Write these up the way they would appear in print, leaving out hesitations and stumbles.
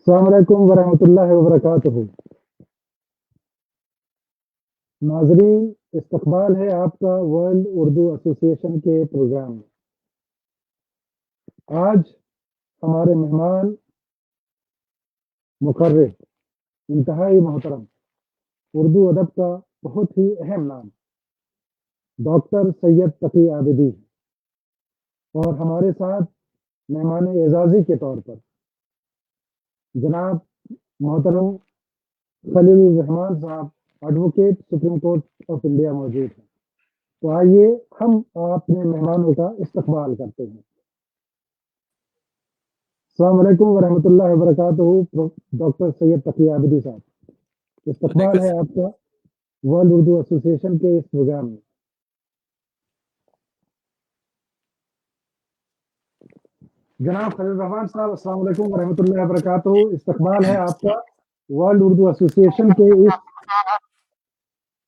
السلام علیکم ورحمۃ اللہ وبرکاتہ۔ ناظرین، استقبال ہے آپ کا ورلڈ اردو ایسوسی ایشن کے پروگرام میں۔ آج ہمارے مہمان مقرر انتہائی محترم اردو ادب کا بہت ہی اہم نام ڈاکٹر سید تقی عابدی، اور ہمارے ساتھ مہمان اعزازی کے طور پر جناب محترم خلیل الرحمان صاحب، advocate supreme court of India موجود ہیں۔ تو آئیے ہم اپنے مہمانوں کا استقبال کرتے ہیں۔ السلام علیکم ورحمۃ اللہ وبرکاتہ ڈاکٹر سید تقی عابدی صاحب، استقبال ہے آپ کا ورلڈ اردو ایسوسی ایشن کے اس پروگرام میں۔ جناب خلیل الرحمان صاحب، السلام علیکم ورحمۃ اللہ وبرکاتہ، استقبال ہے آپ کا ورلڈ اردو ایسوسی ایشن کے اس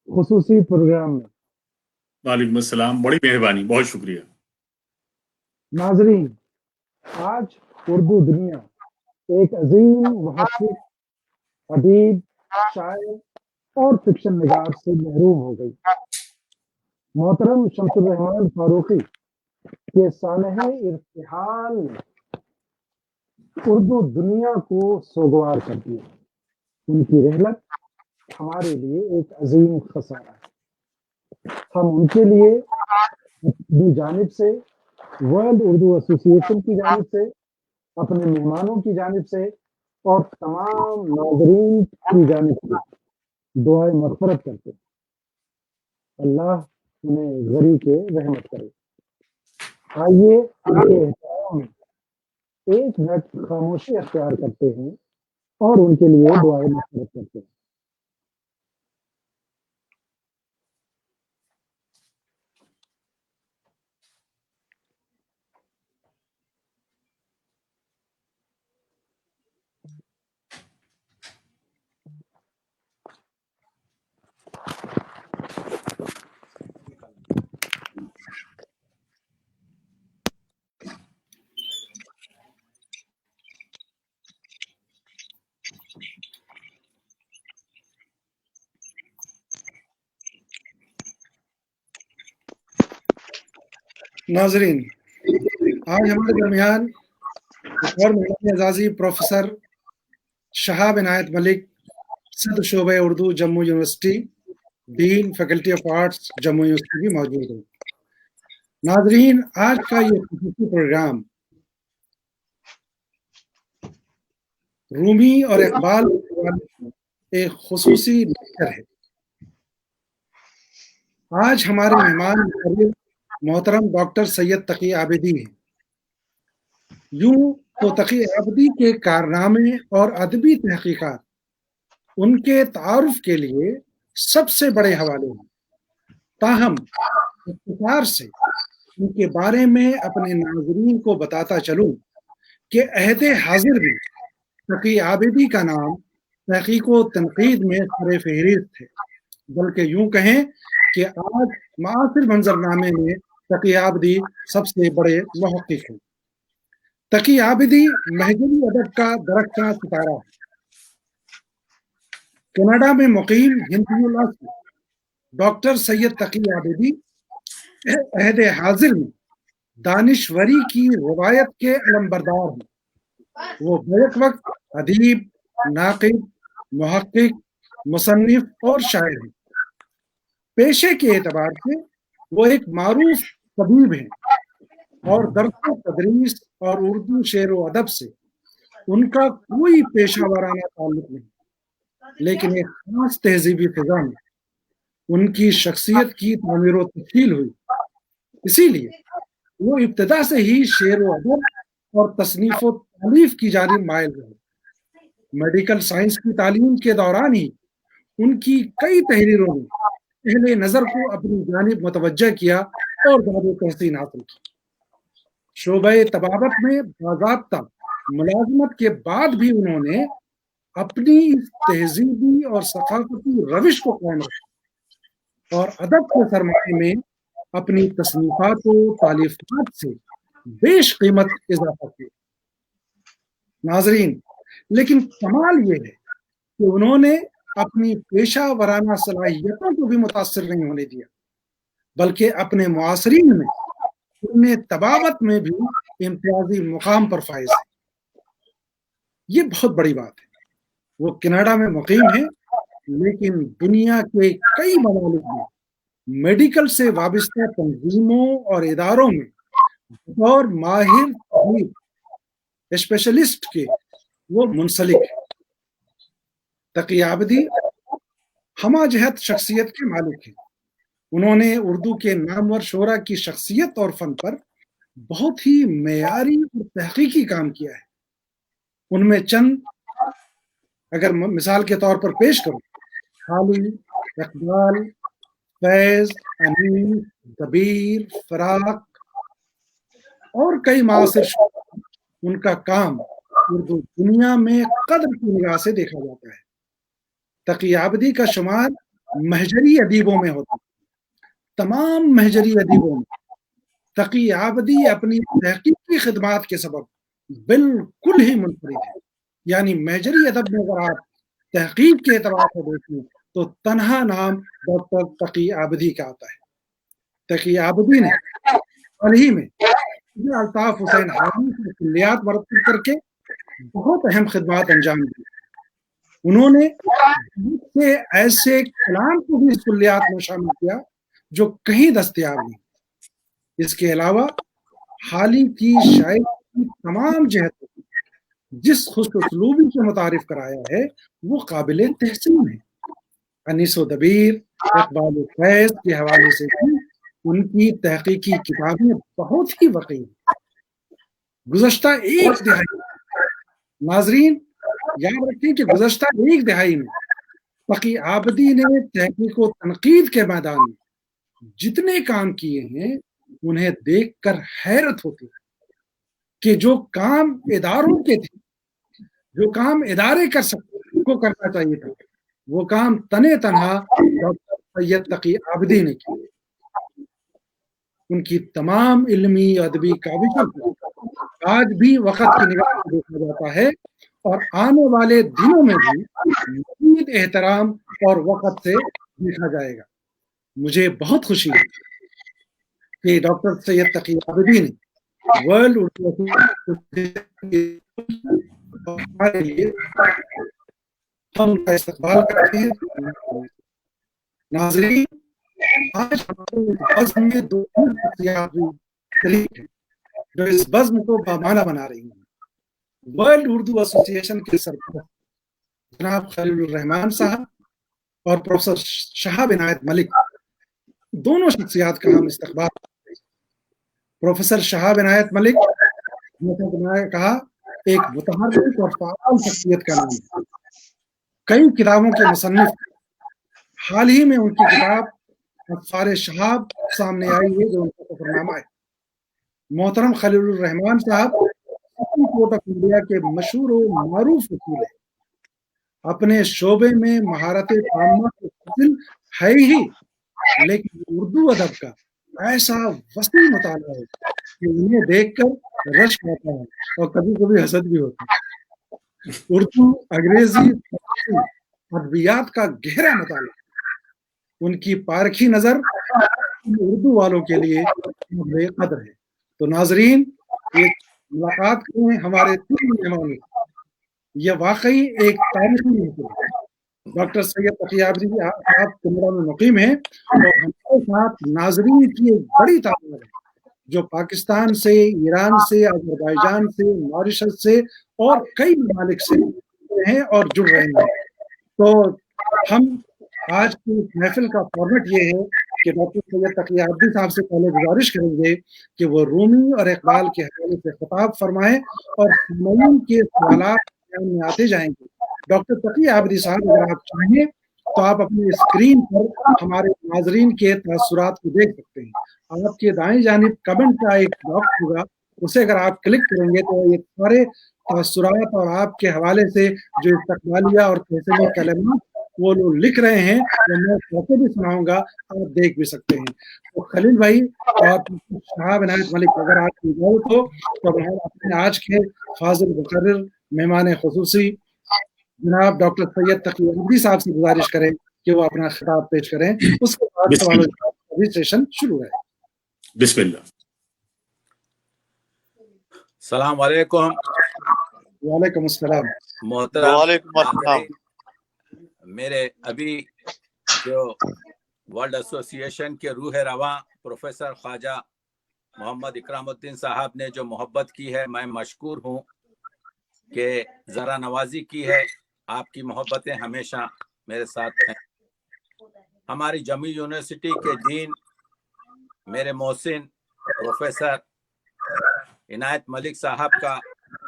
خصوصی پروگرام میں۔ وعلیکم السلام، بڑی مہربانی، بہت شکریہ۔ ناظرین، آج اردو دنیا ایک عظیم محقق، ادیب، شاعر اور فکشن نگار سے محروم ہو گئی۔ محترم شمس الرحمان فاروقی کے سانحہ ارتحال نے اردو دنیا کو سوگوار کر دیا۔ ان کی رحلت ہمارے لیے ایک عظیم خسارہ ہے۔ ہم ان کے لیے اپنی جانب سے، ورلڈ اردو ایسوسی ایشن کی جانب سے، اپنے مہمانوں کی جانب سے اور تمام ناظرین کی جانب سے دعائے مغفرت کرتے ہیں۔ اللہ انہیں غری کے رحمت کرے۔ آئیے ان کے احترام میں 1 منٹ خاموشی اختیار کرتے ہیں اور ان کے لیے دعائے مغفرت کرتے ہیں۔ ناظرین، آج ہمارے درمیان اور مہمان اعزازی پروفیسر شہاب عنایت ملک، صدر شعبہ Urdu Jammu university, dean faculty of arts Jammu university بھی موجود ہیں۔ ناظرین، آج کا یہ خصوصی پروگرام رومی اور اقبال ایک خصوصی لیکچر ہے۔ آج ہمارے مہمان محترم ڈاکٹر سید تقی عابدی ہیں۔ یوں تو تقی عابدی کے کارنامے اور ادبی تحقیقات ان کے تعارف کے لیے سب سے بڑے حوالے ہیں، تاہم اختصار سے ان کے بارے میں اپنے ناظرین کو بتاتا چلوں کہ عہد حاضر میں تقی عابدی کا نام تحقیق و تنقید میں سر فہرست ہے، بلکہ یوں کہیں کہ آج معاصر منظرنامے میں تقی عابدی سب سے بڑے محقق ہیں۔ تقی عابدی محضری ادب کا درخشاں ستارہ ہے۔ کینیڈا میں مقیم ہندی الاصل ڈاکٹر سید تقی عابدی عہد حاضر میں دانشوری کی روایت کے علمبردار ہیں۔ وہ بیک وقت ادیب، ناقد، محقق، مصنف اور شاعر ہیں۔ پیشے کے اعتبار سے وہ ایک معروف طبیب ہیں اور درس و تدریس اور اردو شعر و ادب سے ان کا کوئی پیشہ ورانہ تعلق نہیں، لیکن ایک خاص تہذیبی فضا میں ان کی شخصیت کی تعمیر و تشکیل ہوئی۔ اسی لیے وہ ابتدا سے ہی شعر و ادب اور تصنیف و تالیف کی جانب مائل رہے۔ میڈیکل سائنس کی تعلیم کے دوران ہی ان کی کئی تحریروں نے اہل نظر کو اپنی جانب متوجہ کیا اور داد تحسین حاصل کی۔ شعبہ طبابت میں باضابطہ ملازمت کے بعد بھی انہوں نے اپنی اس تہذیبی اور ثقافتی روش کو قائم رکھا اور ادب کے سرمایہ میں اپنی تصنیفات و تالیفات سے بیش قیمت اضافہ کیا۔ ناظرین، لیکن کمال یہ ہے کہ انہوں نے اپنی پیشہ ورانہ صلاحیتوں کو بھی متاثر نہیں ہونے دیا، بلکہ اپنے معاصرین میں انہیں طباوت میں بھی امتیازی مقام پر فائز ہے۔ یہ بہت بڑی بات ہے۔ وہ کینیڈا میں مقیم ہیں، لیکن دنیا کے کئی ممالک میں میڈیکل سے وابستہ تنظیموں اور اداروں میں بطور ماہر طبیب اسپیشلسٹ کے وہ منسلک ہے۔ تقی عابدی ہمہ جہت شخصیت کے مالک ہیں۔ انہوں نے اردو کے نامور شعراء کی شخصیت اور فن پر بہت ہی معیاری اور تحقیقی کام کیا ہے۔ ان میں چند اگر مثال کے طور پر پیش کروں، حالی، اقبال، فیض، امین، دبیر، فراق اور کئی معاصر شعراء، ان کا کام اردو دنیا میں قدر کی نگاہ سے دیکھا جاتا ہے۔ تقی عابدی کا شمار مہجری ادیبوں میں ہوتا ہے۔ تمام مہجری ادیبوں میں تقی عابدی اپنی تحقیقی خدمات کے سبب بالکل ہی منفرد ہے۔ یعنی مہجری ادب میں اگر آپ تحقیق کے اعتبار سے دیکھیں تو تنہا نام ڈاکٹر تقی عابدی کا آتا ہے۔ تقی عابدی نے حال ہی میں الطاف حسین حاوی سے کلیات مرتب کر کے بہت اہم خدمات انجام دی۔ انہوں نے بہت سے ایسے کلام کو بھی اس کلیات میں شامل کیا جو کہیں دستیاب نہیں۔ اس کے علاوہ حالی کی شاعری کی تمام جہتوں جس حسن اسلوبی سے متعارف کرایا ہے وہ قابل تحسین ہے۔ انیس و دبیر، اقبال و فیض کے حوالے سے بھی ان کی تحقیقی کتابیں بہت ہی وقیع ہیں۔ گزشتہ ایک دہائی، ناظرین یاد رکھیں کہ گزشتہ ایک دہائی میں تقی عابدی نے تحقیق و تنقید کے میدان میں جتنے کام کیے ہیں انہیں دیکھ کر حیرت ہوتی ہے کہ جو کام اداروں کے تھے، جو کام ادارے کر سکتے کو کرنا چاہیے تھا، وہ کام تنے تنہا ڈاکٹر سید تقی عابدی نے کیا۔ ان کی تمام علمی ادبی کاوشوں کو آج بھی وقت کی نگاہ سے دیکھا جاتا ہے اور آنے والے دنوں میں بھی مزید احترام اور وقت سے دیکھا جائے گا۔ مجھے بہت خوشی ہے کہ ڈاکٹر سید تقی عابدی نے ورلڈ اردو ہمارے لیے ہم کا استقبال کرتے ہیں۔ ناظرین، آج بزم میں دو شخصیات شریک ہیں جو اس بزم کو بامانہ بنا رہی ہیں۔ ورلڈ اردو ایسوسی ایشن کے سربراہ جناب خلیل الرحمان صاحب اور پروفیسر شہاب عنایت ملک، دونوں شخصیات کا ہم استقبال کرتے ہیں۔ پروفیسر شہاب عنایت ملک جیسا کہ میں نے کہا ایک متحرک اور فعال شخصیت کا نام ہے، کئی کتابوں کے مصنف۔ حال ہی میں ان کی کتاب اطفال شہاب سامنے آئی ہے جو ان کا سفرنامہ ہے۔ محترم خلیل الرحمان صاحب سپریم کورٹ آف انڈیا کے مشہور و معروف وکیل ہیں۔ اپنے شعبے میں مہارت تامہ کے حاصل ہے ہی، لیکن اردو ادب کا ایسا وسیع مطالعہ ہے کہ انہیں دیکھ کر رشک آتا ہے اور کبھی کبھی حسد بھی ہوتا ہے۔ اردو، انگریزی، فارسی ادبیات کا گہرا مطالعہ، ان کی پارکھی نظر اردو والوں کے لیے قابل قدر ہے۔ تو ناظرین، ایک ملاقات کریں ہمارے تین مہمانوں، یہ واقعی ایک تاریخی موقع ہے۔ ڈاکٹر سید تقی عابدی صاحب کینیڈا میں مقیم ہیں اور ہمارے ساتھ ناظرین کی ایک بڑی تعداد ہے جو پاکستان سے، ایران سے، آذربائیجان سے، ماریشس سے اور کئی ممالک سے ہیں اور جڑ رہے ہیں۔ تو ہم آج کی محفل کا فارمیٹ یہ ہے کہ ڈاکٹر سید تقی عابدی صاحب سے پہلے گزارش کریں گے کہ وہ رومی اور اقبال کے حوالے سے خطاب فرمائیں اور سامعین کے سوالات میں آتے جائیں گے۔ ڈاکٹر تقی عابدی صاحب اگر آپ چاہیں تو آپ اپنی اسکرین پر ہمارے ناظرین کے تاثرات کو دیکھ سکتے ہیں۔ آپ کے دائیں جانب کمنٹ کا ایک باکس ہوگا، اسے اگر آپ کلک کریں گے تو یہ سارے تاثرات اور آپ کے حوالے سے جو استقبالیہ اور تحسینی کلمات وہ لوگ لکھ رہے ہیں وہ میں کیسے بھی سناؤں گا، آپ دیکھ بھی سکتے ہیں۔ تو خلیل بھائی اور شہاب عنایت ملک، اگر آپ کی اجازت ہو تو ہم اپنے آج کے فاضل مقرر मेहमान खुसूसी जनाब डॉक्टर सैयद तकी आबिदी साहब से गुजारिश करें कि वो अपना खिताब पेश करें, उसके बाद सवाल बिस्मिल्लाह का भी सेशन शुरू है। बिस्मिल्लाह। सलाम वालेकुम। वालेकुम अस्सलाम। मोहतरम वालेकुम अस्सलाम। नाज़रीन, मेरे अभी जो वर्ल्ड एसोसिएशन के रूह रवां प्रोफेसर ख्वाजा मोहम्मद इकरामुद्दीन साहब ने जो मोहब्बत की है, मैं मशकूर हूँ कि ज़रा नवाजी की है। आपकी मोहब्बतें हमेशा मेरे साथ हैं। हमारी जमी यूनिवर्सिटी के डीन मेरे मोहसिन प्रोफेसर इनायत मलिक साहब का,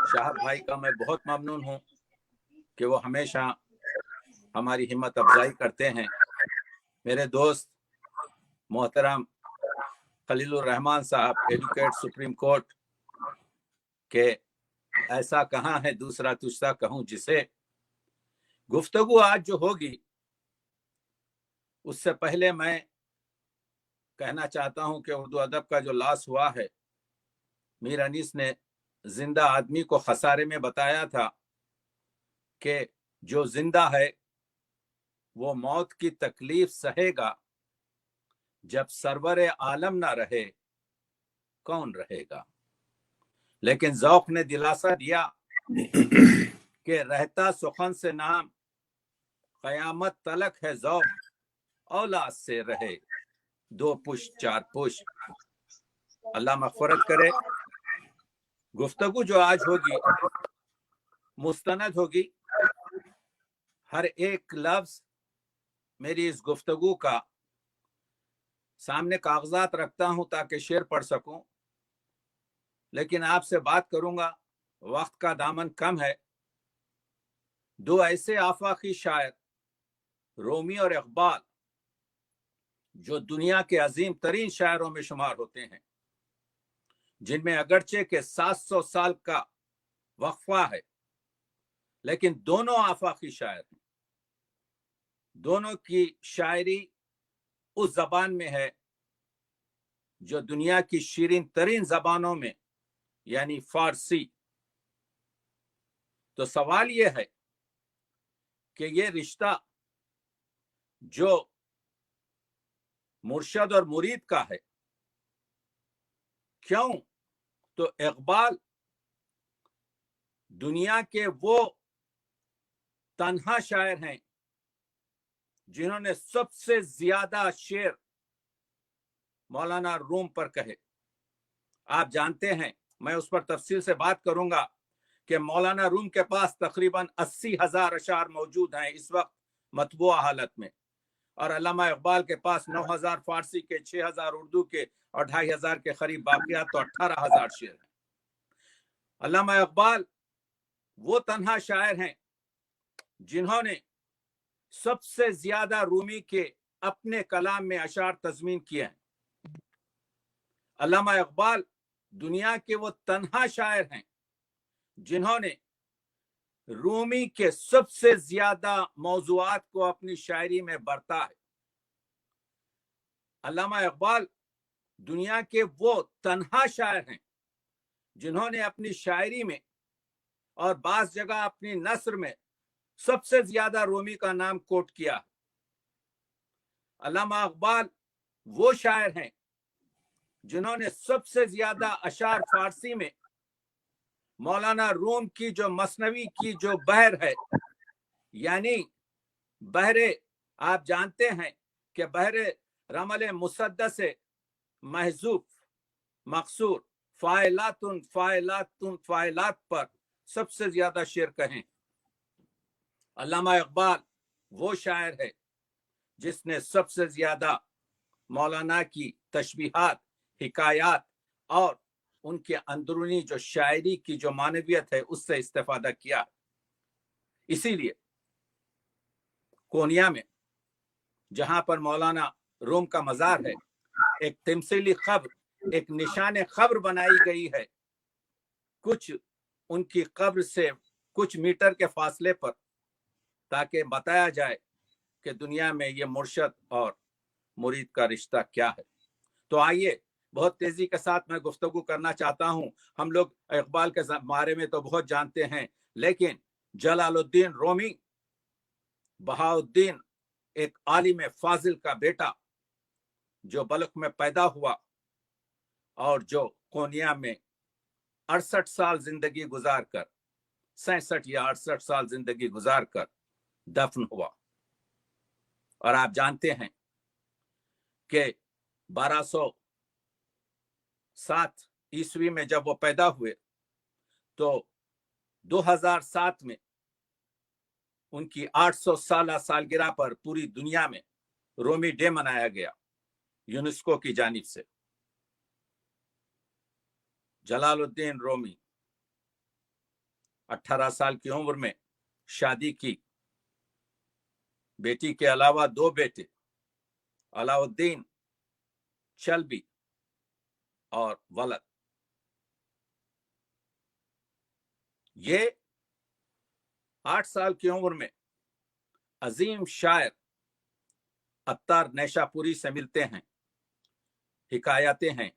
शाहब भाई का मैं बहुत ममनून हूँ कि वो हमेशा हमारी हिम्मत अफजाई करते हैं। मेरे दोस्त मोहतरम खलीलुर रहमान साहब, एडवोकेट सुप्रीम कोर्ट के ऐसा कहाँ है दूसरा तुझसा कहूँ जिसे, गुफ्तगू आज जो होगी उससे पहले मैं कहना चाहता हूं कि उर्दू अदब का जो लॉस हुआ है, मीर अनीस ने जिंदा आदमी को खसारे में बताया था कि जो जिंदा है वो मौत की तकलीफ सहेगा, जब सरवर आलम ना रहे कौन रहेगा। लेकिन ज़ौक़ ने दिलासा दिया कि रहता सुखन से नाम, क़यामत तलक है ज़ौक़, औलाद से रहे दो पुश चार पुश। अल्लाह मग़फ़रत करे। गुफ्तगू जो आज होगी मुस्तनद होगी। हर एक लफ्ज़ मेरी इस गुफ्तगू का सामने कागजात रखता हूं ताकि शेर पढ़ सकूं, लेकिन आपसे बात करूंगा, वक्त का दामन कम है। दो ऐसे आफाकी शायर रोमी और इकबाल जो दुनिया के अजीम तरीन शायरों में शुमार होते हैं, जिनमें अगरचे के 700 साल का वक्फा है, लेकिन दोनों आफाकी शायर हैं। दोनों की शायरी उस जबान में है जो दुनिया की शीरीन तरीन जबानों में, यानी फारसी। तो सवाल यह है कि ये रिश्ता जो मुर्शद और मुरीद का है, क्यों तो इकबाल दुनिया के वो तन्हा शायर हैं जिन्होंने सबसे ज्यादा शेर मौलाना रूम पर कहे। आप जानते हैं, मैं उस पर तफसील से बात करूंगा कि मौलाना रूम के पास तकरीबन 80,000 अशार मौजूद हैं इस वक्त मतबूआ हालत में, और अल्लामा इकबाल के पास 9,000 फारसी के, 6,000 उर्दू के और 2,500 के करीब बाकियात, तो 18,000 शेर हैं। अल्लामा इकबाल वो तन्हा शायर हैं जिन्होंने सबसे ज्यादा रूमी के अपने कलाम में अशार तज़मीन किए हैं। अल्लामा इकबाल दुनिया के वो तन्हा शायर हैं जिन्होंने रूमी के सबसे ज्यादा मौज़ूआत को अपनी शायरी में बरता है। अल्लामा इकबाल दुनिया के वो तन्हा शायर हैं जिन्होंने अपनी शायरी में और बाज़ जगह अपनी नस्र में सबसे ज्यादा रूमी का नाम कोट किया। अल्लामा इकबाल वो शायर हैं जिन्होंने सबसे ज्यादा अशार फारसी में मौलाना रूम की जो मसनवी की जो बहर है, यानी बहरे, आप जानते हैं कि बहरे रमल मुसद्दस महजूफ मकसूर फाइलातुन फाइलातुन फाइलात पर सबसे ज्यादा शेर कहें। अल्लामा इकबाल वो शायर है जिसने सबसे ज्यादा मौलाना की तशबीहात, हिकायात और उनके अंदरूनी जो शायरी की जो मानवियत है उससे इस्तेफादा किया। इसीलिए कोनिया में जहां पर मौलाना रूम का मजार है, एक तिमसीली खब्र, एक निशान खब्र बनाई गई है कुछ उनकी कब्र से कुछ मीटर के फासले पर, ताकि बताया जाए कि दुनिया में ये मुर्शद और मुरीद का रिश्ता क्या है। तो आइए बहुत तेजी के साथ मैं गुफ्तगू करना चाहता हूं। हम लोग इकबाल के बारे में तो बहुत जानते हैं, लेकिन जलालुद्दीन रूमी बहाउद्दीन एक आलिम फाजिल का बेटा जो बल्ख में पैदा हुआ और जो कोनिया में 68 साल जिंदगी गुजार कर 67 या 68 साल जिंदगी गुजार कर दफन हुआ। और आप जानते हैं कि 1207 ईस्वी में जब वो पैदा हुए तो 2007 में उनकी 800 सालगिरह पर पूरी दुनिया में रूमी डे मनाया गया यूनेस्को की जानिब से। जलालुद्दीन रूमी 18 साल की उम्र में शादी की। बेटी के अलावा 2 बेटे अलाउद्दीन, चल्बी और वलद। ये 8 साल की उम्र में अजीम शायर अत्तार नैशापुरी से मिलते हैं। हिकायतें हैं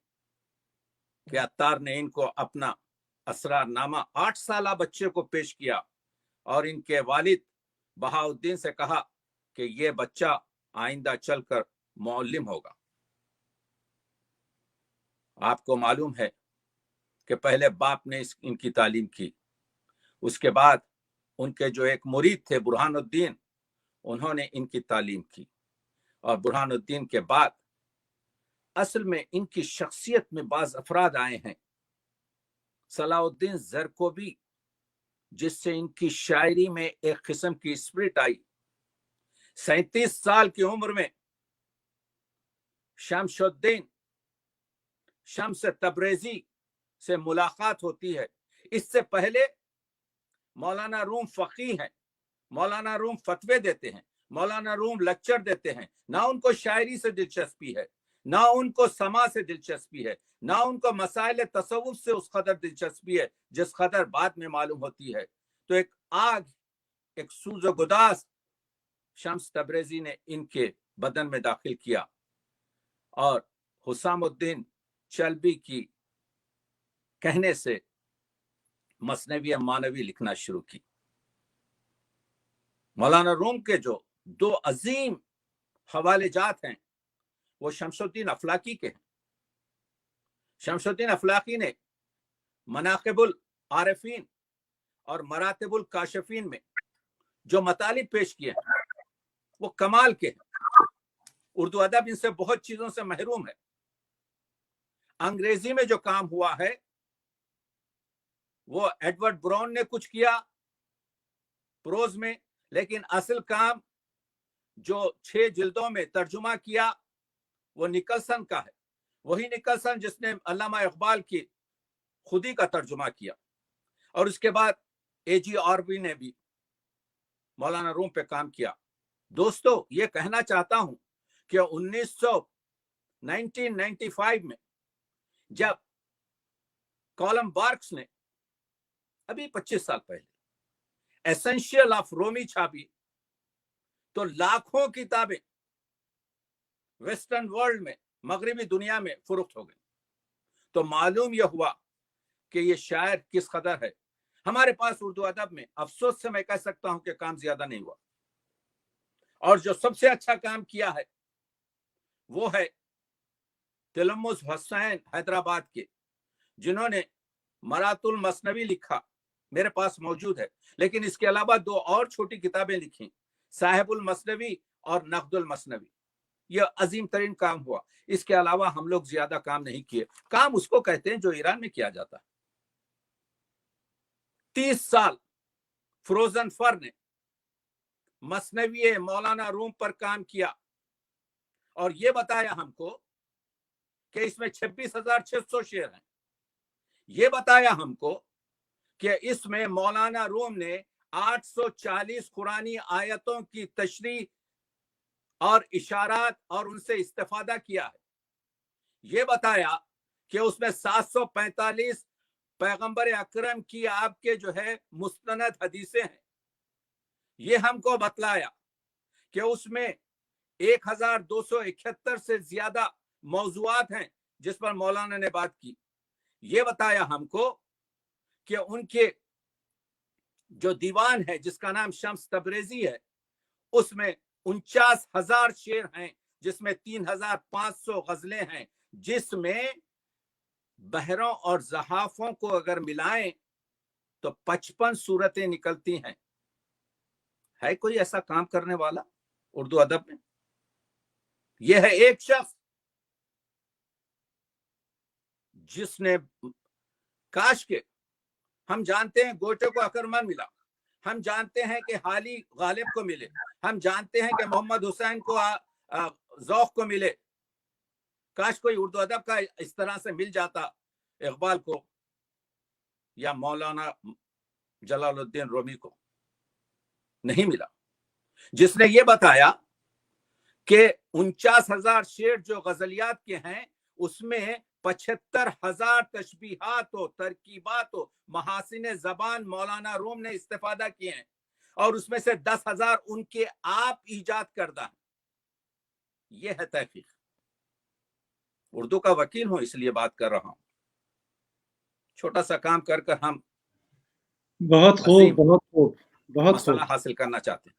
कि अत्तार ने इनको अपना असरारनामा 8 साला बच्चे को पेश किया और इनके वालिद बहाउद्दीन से कहा कि ये बच्चा आइंदा चलकर मौल्लिम होगा। आपको मालूम है कि पहले बाप ने इनकी तालीम की, उसके बाद उनके जो एक मुरीद थे बुरहानुद्दीन, उन्होंने इनकी तालीम की, और बुरहानुद्दीन के बाद असल में इनकी शख्सियत में बाज अफराद आए हैं। सलाउद्दीन ज़रकोबी, जिससे इनकी शायरी में एक किस्म की स्पिरिट आई। 37 साल की उम्र में शमशुद्दीन शम्स तबरेजी से मुलाकात होती है। इससे पहले मौलाना रूम फकीह हैं, मौलाना रूम फतवे देते हैं, मौलाना रूम लेक्चर देते हैं। ना उनको शायरी से दिलचस्पी है, ना उनको समा से दिलचस्पी है, ना उनको मसाइल तसव्वुफ से उस कदर दिलचस्पी है जिस कदर बाद में मालूम होती है। तो एक आग, एक सूज़ो गुदास शम्स तबरेजी ने इनके बदन में दाखिल किया और हुसामुद्दीन चल्बी की कहने से मसनवी मानवी लिखना शुरू की। मौलाना रूम के जो 2 अजीम हवाले जात हैं वो शमसुद्दीन अफलाकी के हैं। शमसुद्दीन अफलाकी ने मनाकिबुल आरिफीन और मरातिबुल काशिफीन में जो मतालिब पेश किए हैं वो कमाल के हैं। उर्दू अदब इनसे बहुत चीजों से महरूम है। अंग्रेजी में जो काम हुआ है वो एडवर्ड ब्राउन ने कुछ किया प्रोज में, लेकिन असल काम जो 6 जिल्दों में तर्जुमा किया वो निकलसन का है। वही निकलसन जिसने अल्लामा इकबाल की खुदी का तर्जुमा किया। और उसके बाद एजी ऑर्बी ने भी मौलाना रूम पे काम किया। दोस्तों, ये कहना चाहता हूं कि 1995 में जब कॉलम बार्क्स ने अभी 25 साल पहले एसेंशियल ऑफ रूमी छापी तो लाखों किताबें वेस्टर्न वर्ल्ड में, मगरबी दुनिया में फरोख्त हो गई। तो मालूम यह हुआ कि ये शायर किस कदर है। हमारे पास उर्दू अदब में अफसोस से मैं कह सकता हूं कि काम ज्यादा नहीं हुआ। और जो सबसे अच्छा काम किया है वो है तिलमुस हुसैन हैदराबाद के, जिन्होंने मरातुल मसनवी लिखा, मेरे पास मौजूद है। लेकिन इसके अलावा 2 और छोटी किताबें लिखी, साहिबुल मसनवी और नकदुल मसनवी। यह अजीम तरीन काम हुआ। इसके अलावा हम लोग ज्यादा काम नहीं किए। काम उसको कहते हैं जो ईरान में किया जाता है। 30 साल फ्रोजन फर ने मसनवी मौलाना रूम पर काम किया और यह बताया हमको कि इसमें 26,600 शेर हैं। यह बताया हमको कि इसमें मौलाना रूम ने 840 कुरानी आयतों की तशरीह और इशारात और उनसे इस्तेफादा किया है। यह बताया कि उसमें 745 पैगंबर अकरम की आपके जो है मुस्तनद हदीसें हैं। यह हमको बतलाया कि उसमें 1271 से ज्यादा मौजुआत हैं जिस पर मौलाना ने बात की, ये बताया हमको कि उनके जो दीवान है जिसका नाम शम्स तबरेजी है, उसमें 49,000 शेर हैं, जिसमें 3,500 गजलें हैं, जिसमें बहरों और ज़हाफों को अगर मिलाएं तो 55 सूरतें निकलती हैं। है कोई ऐसा काम करने वाला उर्दू अदब में? यह है एक शख्स जिसने, काश के हम जानते हैं गोटे को अकरमन मिला, हम जानते हैं कि हाली गालिब को मिले, हम जानते हैं कि मोहम्मद हुसैन को ज़ौक़ को मिले। काश कोई उर्दू अदब का इस तरह से मिल जाता इकबाल को या मौलाना जलालुद्दीन रूमी को। नहीं मिला। जिसने ये बताया कि 49,000 शेर जो गजलियात के हैं, उसमें 75,000 तशबीहात हो, तरकीबात हो, महासिन ज़बान मौलाना रूम ने इस्तेफादा किए हैं, और उसमें से 10,000 उनके आप ईजाद करदा है। ये है तहकीक। उर्दू का वकील हूं इसलिए बात कर रहा हूं। छोटा सा काम कर कर हम बहुत खूब, बहुत खूब, बहुत मसला खूब। हासिल करना चाहते हैं।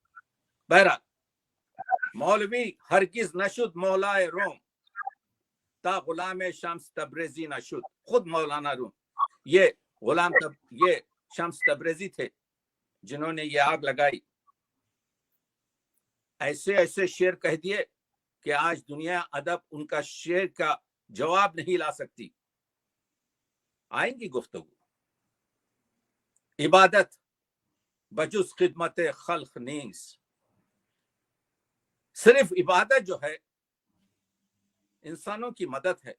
बहरहाल, मौलवी हरगिज नशुद मौलाए रोम ता गुलाम शम्स तबरेजी नशुद। खुद मौलाना रूम ये शम्स तबरेजी थे जिन्होंने ये आग लगाई। ऐसे ऐसे शेर कह दिए कि आज दुनिया अदब उनका शेर का जवाब नहीं ला सकती। आएंगी गुफ्तगू। इबादत बजुस खिदमत खल्क नीस। सिर्फ इबादत जो है इंसानों की मदद है,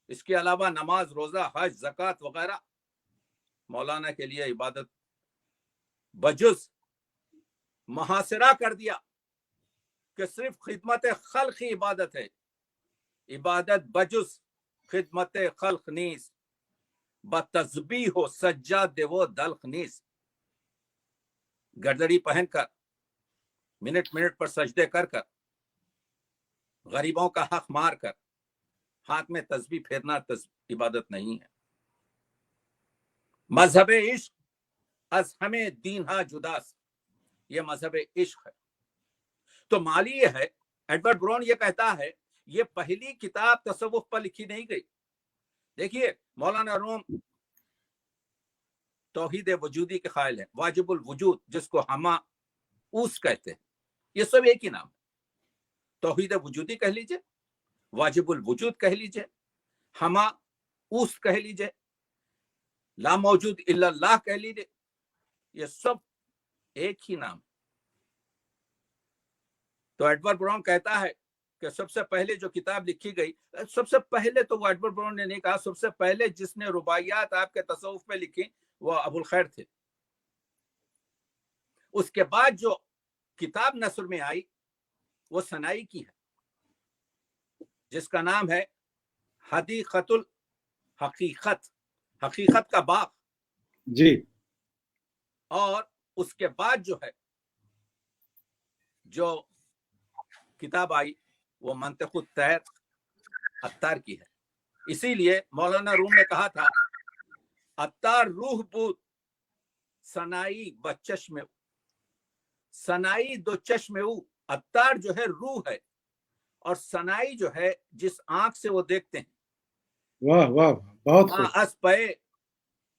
इसके अलावा नमाज, रोजा, हज, ज़कात वगैरह मौलाना के लिए इबादत बजुस मुहासिरा कर दिया कि सिर्फ खिदमत खल्क ही इबादत है। इबादत बजुस खिदमत खल्क नीस, बतस्बीह हो सज्जाद वो दल्क नीस। गरदड़ी पहनकर मिनट मिनट पर सजदे कर कर, गरीबों का हक मार कर, हाथ में तस्बीह फेरना इबादत नहीं है। मजहब इश्क अज हमें दीनहा जुदास, ये मजहब इश्क है। तो माली ये है, एडवर्ड ब्राउन ये कहता है, ये पहली किताब तसव्वुफ पर लिखी नहीं गई। देखिए, मौलाना रूम तौहीद वजूदी के कायल है, वाजिबुल वजूद जिसको हमा उस कहते हैं, ये सब एक ही नाम है। तौहीद वजूदी कह लीजिए, वाजिबुल वजूद कह लीजिए, हमा उस कह लीजिए, ला मौजूद इल्लल्लाह कह लीजिए, ये सब एक ही नाम। तो एडवर्ड ब्राउन कहता है कि सबसे पहले जो किताब लिखी गई, सबसे पहले तो वो एडवर्ड ब्राउन ने नहीं कहा, सबसे पहले जिसने रुबाइयात आपके तसव्वुफ पे लिखी वो अबुल खैर थे। उसके बाद जो किताब नस्र में आई वो सनाई की है, जिसका नाम है हदीक़तुल हकीकत, हकीकत का बाग जी। और उसके बाद जो है जो किताब आई वो मंतखुत तैर अत्तार की है। इसीलिए मौलाना रूम ने कहा था, अत्तार रूह बूद सनाई व चश्मे, सनाई दो चश्मे। अत्तार जो है रूह है और सनाई जो है जिस आंख से वो देखते हैं। वाह वाह, बहुत खूब। अस पे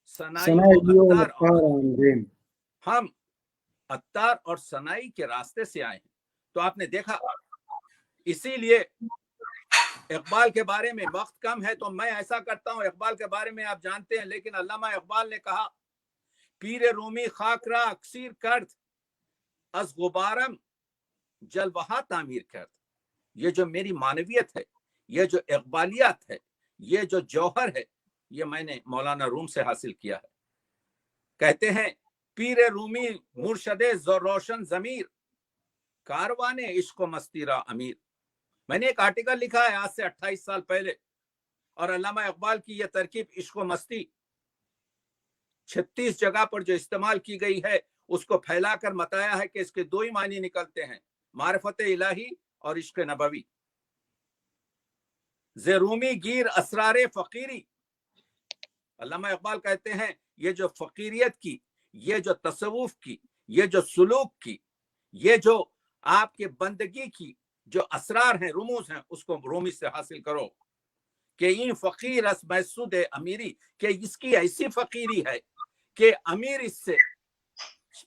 सनाई सनाइयो अत्तार, अत्तार आमदीन। हम अत्तार और सनाई के रास्ते से आए हैं। तो आपने देखा, इसीलिए इकबाल के बारे में वक्त कम है तो मैं ऐसा करता हूं, इकबाल के बारे में आप जानते हैं, लेकिन अल्लामा इकबाल ने कहा, पीर रूमी खाकरा अक्सीर करद अज गुबारम जलवहा तामीर करद। ये जो मेरी मानवियत है, ये जो इकबालियत है, ये जो जौहर है, ये मैंने मौलाना रूम से हासिल किया है। कहते हैं, पीर रूमी मुर्शदे रोशन जमीर कारवाने इश्क मस्तीरा अमीर। मैंने एक आर्टिकल लिखा है आज से 28 साल पहले, और अल्लामा इकबाल की यह तरकीब इश्क मस्ती 36 जगह पर जो इस्तेमाल की गई है उसको फैलाकर बताया है कि इसके दो ही मानी निकलते हैं, मारिफत इलाही और इश्क नबवी। ज़े रूमी गिर असरारे फकीरी। अल्लामा इकबाल कहते हैं ये जो फकीरियत की, ये जो तसव्वुफ की, ये जो सुलूक की, ये जो आपके बंदगी की जो असरार हैं, रुमूज हैं, उसको रूमी से हासिल करो। कि इन फकीर अस मैसूद अमीरी, कि इसकी ऐसी फकीरी है कि अमीर इससे,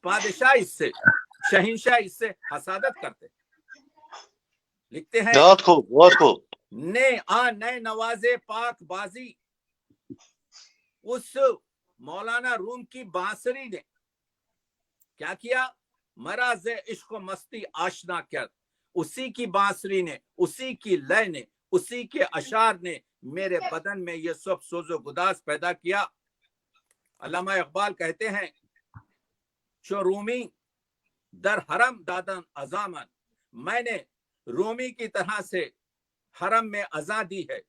बादशाह इससे, शहिंशाह इससे हसादत करते। लिखते हैं बहुत खूब, बहुत खूब। ने नवाजे पाक बाजी। उस मौलाना रूम की बांसुरी ने क्या किया? मराज इश्क मस्ती आशना कर। उसी की बांसुरी ने, उसी की लय ने, उसी के अशार ने मेरे बदन में ये सब सोजो गुदास पैदा किया। अल्लामा इकबाल कहते हैं शो रूमी दर हरम दादन अजामन, मैंने रूमी की तरह से हरम में अजा दी है।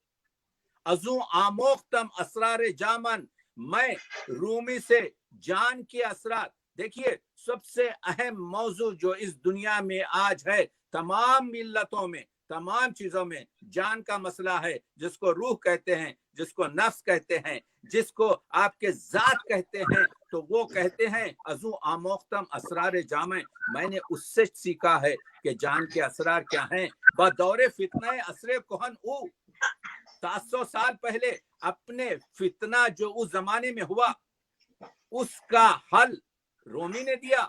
अजू आमोख्तम असरार जामन, मैं रूमी से जान के असरार। देखिए सबसे अहम मौजू जो इस दुनिया में आज है, तमाम मिल्लतों में, तमाम चीजों में जान का मसला है, जिसको रूह कहते हैं, जिसको नफ्स कहते हैं, जिसको आपके जात कहते हैं, तो वो कहते हैं अजू आमोख्तम असरार जामे। मैंने उससे सीखा है कि जान के असरार क्या हैं। बदौरे फितने असरे कोहन 700 साल पहले अपने फितना जो उस जमाने में हुआ, उसका हल रूमी ने दिया।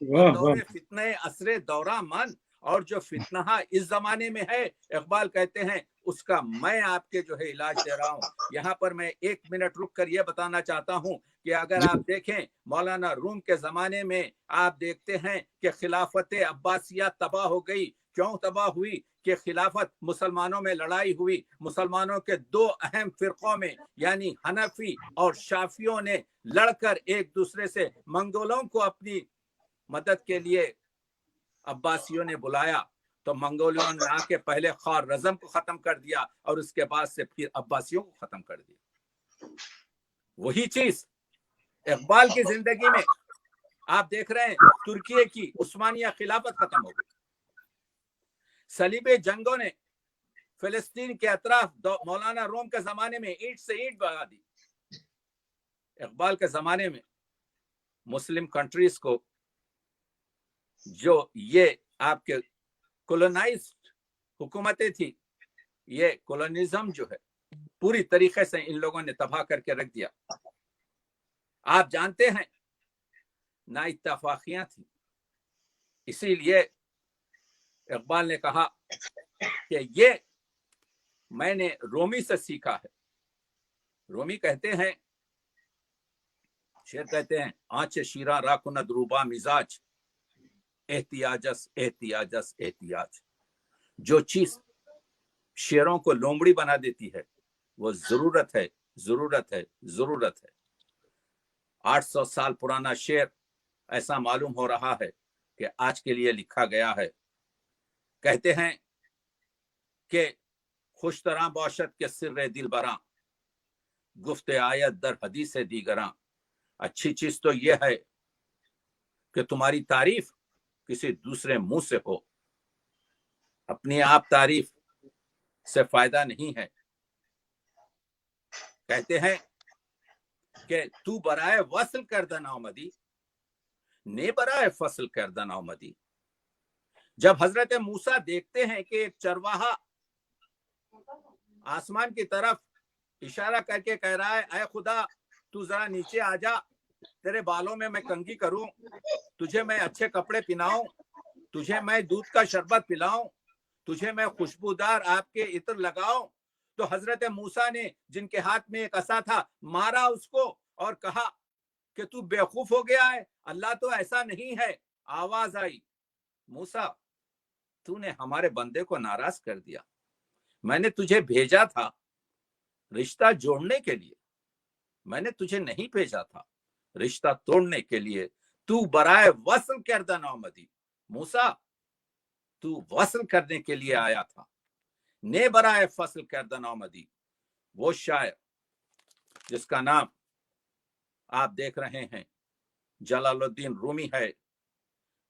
दौरे फितने असरे दौरा मन, और जो फितना इस जमाने में है, इकबाल कहते हैं उसका मैं आपके जो है इलाज दे रहा हूं। यहाँ पर मैं 1 मिनट रुक कर यह बताना चाहता हूं कि अगर आप देखें मौलाना रूम के जमाने में, आप देखते हैं कि खिलाफत अब्बासिया तबाह हो गई। क्यों तबाह हुई? कि खिलाफत, मुसलमानों में लड़ाई हुई। मुसलमानों के 2 अहम फिरकों में, यानी हनफी और शाफियों ने लड़कर एक दूसरे से मंगोलों को अपनी मदद के लिए अब्बासियों ने बुलाया। तो मंगोलियों ने आके पहले ख्वारज़म को खत्म कर दिया और उसके बाद से फिर अब्बासियों को खत्म कर दिया। वही चीज इकबाल की जिंदगी में आप देख रहे हैं। तुर्की की उस्मानिया खिलाफत खत्म हो गई। सलीबे जंगों ने फिलिस्तीन के अतराफ मौलाना रूम के जमाने में ईंट से ईंट बगा दी। इकबाल के जमाने में मुस्लिम कंट्रीज को जो ये आपके कोलोनाइज्ड हुकूमतें थी, ये कोलोनिज्म जो है पूरी तरीके से इन लोगों ने तबाह करके रख दिया। आप जानते हैं ना इत्तफाकियां थी, इसीलिए इकबाल ने कहा कि ये मैंने रोमी से सीखा है। रोमी कहते हैं, शेर कहते हैं, आंच शीरा राकुन द्रूबा मिजाज एहतियाजस एहतियाजस एहतियाज। जो चीज शेरों को लोमड़ी बना देती है वो जरूरत है, जरूरत है, जरूरत है। 800 साल पुराना शेर ऐसा मालूम हो रहा है कि आज के लिए लिखा गया है। कहते हैं कि खुश तरह बौशत के सिर्रे दिल बरा, गुफ्ते आयत दर हदीस दीगरा। अच्छी चीज तो यह है कि तुम्हारी तारीफ किसी दूसरे मुंह से हो, अपनी आप तारीफ से फायदा नहीं है। कहते हैं कि तू बराए वसल करदन आमदी, ने बराए फसल करदन आमदी। जब हजरत मूसा देखते हैं कि एक चरवाहा आसमान की तरफ इशारा करके कह रहा है, ऐ खुदा तू जरा नीचे आ जा, तेरे बालों में मैं कंघी करूं, तुझे मैं अच्छे कपड़े पहनाऊं, तुझे मैं दूध का शरबत पिलाऊं, तुझे मैं खुशबूदार आपके इत्र लगाऊं। तो हजरत मूसा ने, जिनके हाथ में एक असा था, मारा उसको और कहा कि तू बेवकूफ हो गया है, अल्लाह तो ऐसा नहीं है। आवाज आई, मूसा तूने हमारे बंदे को नाराज कर दिया, मैंने तुझे भेजा था रिश्ता जोड़ने के लिए, मैंने तुझे नहीं भेजा था रिश्ता तोड़ने के लिए। तू बराए वसल करदन आमदी, मूसा तू वसल करने के लिए आया था। ने बराए फसल करदन आमदी, वो शायर जिसका नाम आप देख रहे हैं जलालुद्दीन रूमी है,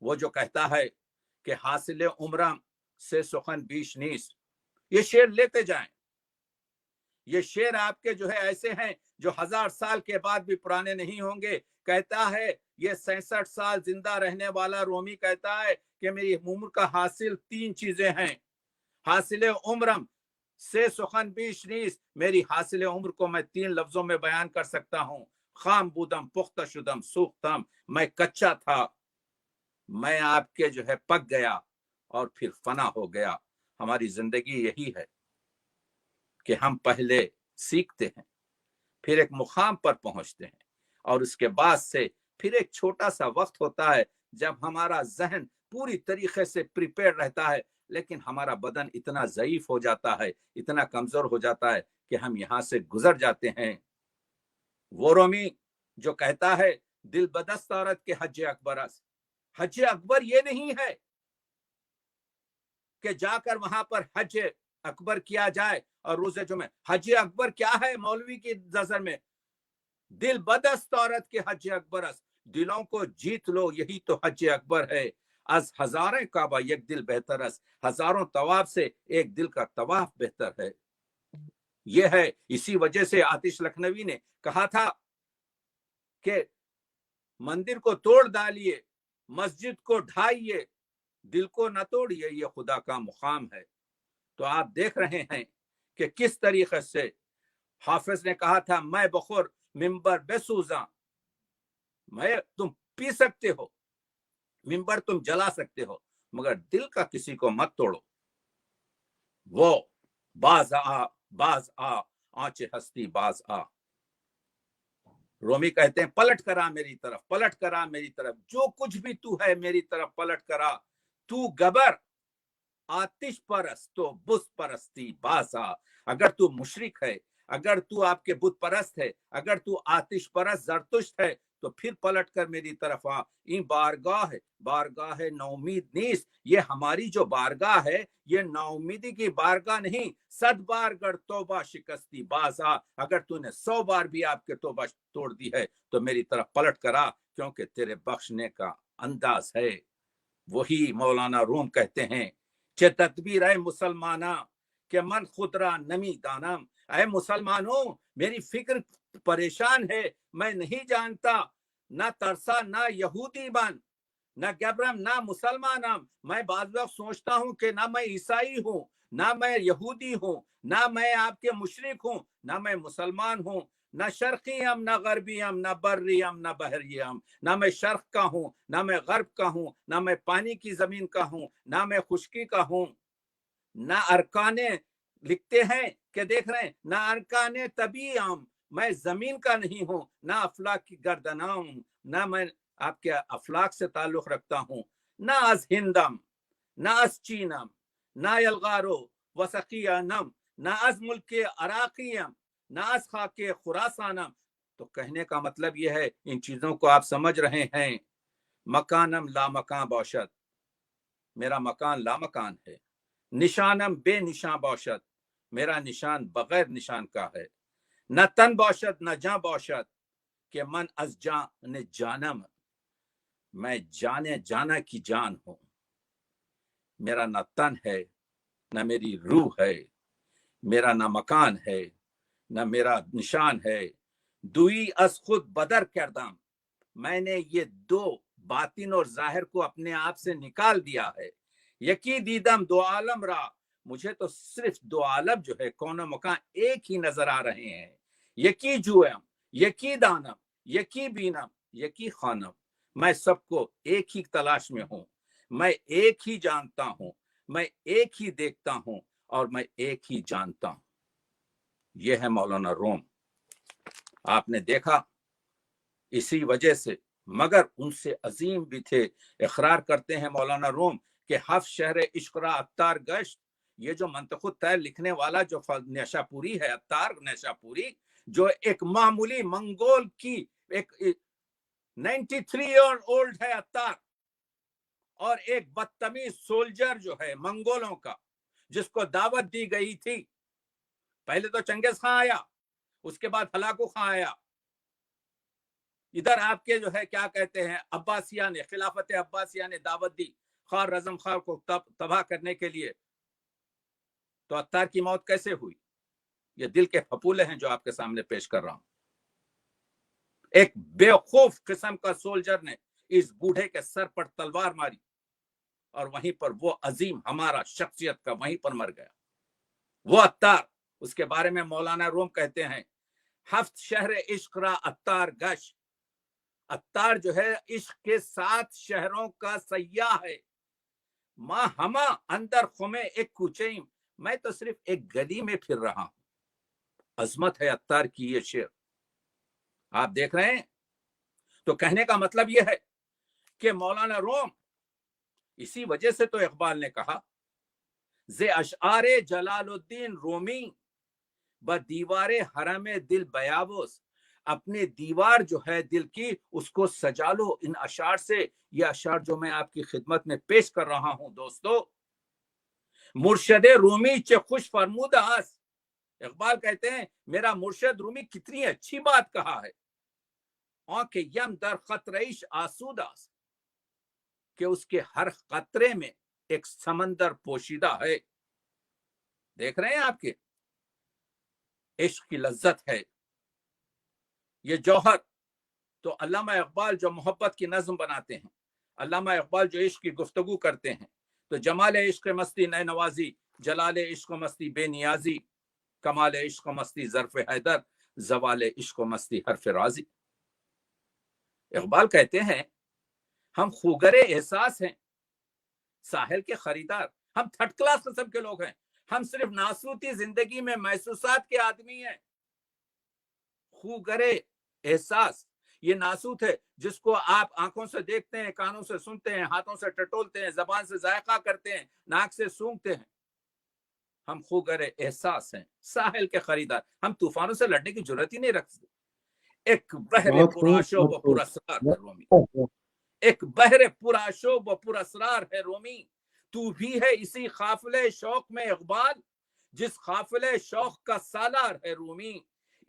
वो जो कहता है कि हासिल उम्र से सुखन बीश नीस। ये शेर लेते जाएं, یہ شعر آپ کے جو ہے ایسے ہیں جو 1000 سال کے بعد بھی پرانے نہیں ہوں گے. کہتا ہے یہ 66 سال زندہ رہنے والا رومی کہتا ہے کہ میری عمر کا حاصل 3 چیزیں ہیں. حاصل عمرم سے سخن بیش نیست. میری حاصل عمر کو میں 3 لفظوں میں بیان کر سکتا ہوں. خام بودم پختہ شدم سوختم. میں کچا تھا، میں آپ کے جو ہے پک گیا اور پھر فنا ہو گیا. ہماری زندگی یہی ہے کہ ہم پہلے سیکھتے ہیں، پھر ایک مقام پر پہنچتے ہیں، اور اس کے بعد سے پھر ایک چھوٹا سا وقت ہوتا ہے جب ہمارا ذہن پوری طریقے سے پریپیئر رہتا ہے، لیکن ہمارا بدن اتنا ضعیف ہو جاتا ہے، اتنا کمزور ہو جاتا ہے کہ ہم یہاں سے گزر جاتے ہیں. وہ رومی جو کہتا ہے دل بدست عورت کے حج اکبر است. حج اکبر یہ نہیں ہے کہ جا کر وہاں پر حج اکبر کیا جائے اور روز جمعہ. حج اکبر کیا ہے مولوی کی نظر میں؟ دل بدست عورت کے حج اکبر است. دلوں کو جیت لو، یہی تو حج اکبر ہے. از ہزاریں کعبہ یک دل بہتر است. ہزاروں طواف سے ایک دل کا طواف بہتر ہے. یہ ہے، اسی وجہ سے آتش لکھنوی نے کہا تھا کہ مندر کو توڑ ڈالیے، مسجد کو ڈھائیے، دل کو نہ توڑیے، یہ خدا کا مقام ہے. تو آپ دیکھ رہے ہیں کہ کس طریقے سے حافظ نے کہا تھا میں بخور ممبر بے سوزاں. میں تم پی سکتے ہو، ممبر تم جلا سکتے ہو، مگر دل کا کسی کو مت توڑو. وہ باز آ آنچ ہستی باز آ. رومی کہتے ہیں پلٹ کرا میری طرف، پلٹ کرا میری طرف، جو کچھ بھی تو ہے میری طرف پلٹ کرا. تو گبر آتش پرست تو بت پرستی باز آ. اگر تو مشرک ہے، اگر تو آپ کے بت پرست ہے، اگر تو آتش پرست زرتشت ہے، تو پھر پلٹ کر میری طرف آ. این بارگاہ نومید نیست. یہ ہماری جو بارگاہ ہے یہ ناامیدی کی بارگاہ نہیں. 100 بار گر توبہ شکستی باز آ. اگر تو نے 100 بار بھی آپ کے توبہ توڑ دی ہے تو میری طرف پلٹ کرا، کیونکہ تیرے بخشنے کا انداز ہے. وہی مولانا روم کہتے ہیں چہ تدبیر اے مسلمانہ کہ من خود را نمی دانم. اے مسلمانوں میری فکر پریشان ہے، میں نہیں جانتا. نہ ترسا نہ یہودی بن، نہ گبرم نہ مسلمانم. میں بعض وقت سوچتا ہوں کہ نہ میں عیسائی ہوں، نہ میں یہودی ہوں، نہ میں آپ کے مشرک ہوں، نہ میں مسلمان ہوں. نہ شرقی ہم نہ غربی ہم نہ بری ہم نہ بحری ہم. نہ میں شرق کا ہوں، نہ میں غرب کا ہوں، نہ میں پانی کی زمین کا ہوں، نہ میں خشکی کا ہوں. نہ ارکانے لکھتے ہیں کہ دیکھ رہے ہیں، نہ ارکانے طبی ہم، میں زمین کا نہیں ہوں، نہ افلاک کی گردنام، نہ میں آپ کے افلاک سے تعلق رکھتا ہوں. نہ از ہندم نہ از چینم نہ یلغارو وسقیانم، نہ از ملک عراقیم نہ از خاک خراسانم. تو کہنے کا مطلب یہ ہے، ان چیزوں کو آپ سمجھ رہے ہیں. مکانم لا مکان باشد، میرا مکان لا مکان ہے. نشانم بے نشان باشد، میرا نشان بغیر نشان کا ہے. نہ تن باشد نہ جان باشد کہ من از جان جانم، میں جانے جانا کی جان ہوں. میرا نہ تن ہے نہ میری روح ہے، میرا نہ مکان ہے نہ میرا نشان ہے. دوئی از خود بدر کردم، میں نے یہ 2 باطن اور ظاہر کو اپنے آپ سے نکال دیا ہے. یکی دیدم 2 عالم را، مجھے تو صرف 2 عالم جو ہے کون و مکان ایک ہی نظر آ رہے ہیں. یکی جویم یکی دانم یکی بینم یکی خانم، میں سب کو ایک ہی تلاش میں ہوں، میں ایک ہی جانتا ہوں، میں ایک ہی دیکھتا ہوں اور میں ایک ہی جانتا ہوں. یہ ہے مولانا روم. آپ نے دیکھا اسی وجہ سے، مگر ان سے عظیم بھی تھے. اقرار کرتے ہیں مولانا روم کہ 7 شہر عشق را عطار گشت. یہ جو منطق الطیر لکھنے والا جو نیشا پوری ہے، عطار نیشا پوری، جو ایک معمولی منگول کی ایک 93 ایئر اولڈ ہے عطار، اور ایک بدتمیز سولجر جو ہے منگولوں کا، جس کو دعوت دی گئی تھی. پہلے تو چنگیز خان آیا، اس کے بعد ہلاکو خان آیا، ادھر آپ کے جو ہے کیا کہتے ہیں عباسیہ نے، خلافت عباسیہ نے دعوت دی خار رزم خان کو تباہ کرنے کے لیے. تو عطار کی موت کیسے ہوئی؟ یہ دل کے پھپولے ہیں جو آپ کے سامنے پیش کر رہا ہوں. ایک بیوقوف قسم کا سولجر نے اس بوڑھے کے سر پر تلوار ماری اور وہیں پر وہ عظیم ہمارا شخصیت کا وہیں پر مر گیا. وہ عطار، اس کے بارے میں مولانا روم کہتے ہیں ہفت شہر عشق را عطار گش. عطار جو ہے عشق کے 7 شہروں کا سیاح ہے. ماں ہما اندر خمے ایک کوچیم، میں تو صرف ایک گلی میں پھر رہا ہوں. عظمت ہے عطار کی یہ شعر. آپ دیکھ رہے ہیں؟ تو کہنے کا مطلب یہ ہے کہ مولانا روم، اسی وجہ سے تو اقبال نے کہا زِ اشعار جلال الدین رومی بدیوار حرم دل بیابوس، اپنے دیوار جو ہے دل کی اس کو سجا لو ان اشعار سے. یہ اشعار جو میں آپ کی خدمت میں پیش کر رہا ہوں دوستو، مرشد رومی چے خوش فرمود است. اقبال کہتے ہیں میرا مرشد رومی کتنی اچھی بات کہا ہے. آنکھ یم در خطرئیش آسود است، کہ اس کے ہر قطرے میں ایک سمندر پوشیدہ ہے. دیکھ رہے ہیں آپ کے عشق کی لذت ہے یہ جوہر. تو علامہ اقبال جو محبت کی نظم بناتے ہیں، علامہ اقبال جو عشق کی گفتگو کرتے ہیں، تو جمال عشق مستی نئے نوازی، جلال عشق مستی بے نیازی، کمال عشق مستی ظرف حیدر، زوال عشق مستی حرف رازی. اقبال کہتے ہیں ہم خوگر احساس ہیں، ساحل کے خریدار. ہم تھرڈ کلاس قسم کے لوگ ہیں. ہم صرف ناسوتی زندگی میں محسوسات کے آدمی ہیں. خوگر احساس یہ ناسوت ہے جس کو آپ آنکھوں سے دیکھتے ہیں، کانوں سے سنتے ہیں، ہاتھوں سے ٹٹولتے ہیں، زبان سے ذائقہ کرتے ہیں، ناک سے سونگھتے ہیں. ہم خوگر احساس ہیں، ساحل کے خریدار. ہم طوفانوں سے لڑنے کی جرات ہی نہیں رکھتے. ایک بحر پرآشوب و پراسرار ہے رومی، ایک بحر پرآشوب و پراسرار ہے رومی. تو بھی ہے اسی قافلے شوق میں اقبال، جس قافلے شوق کا سالار ہے رومی.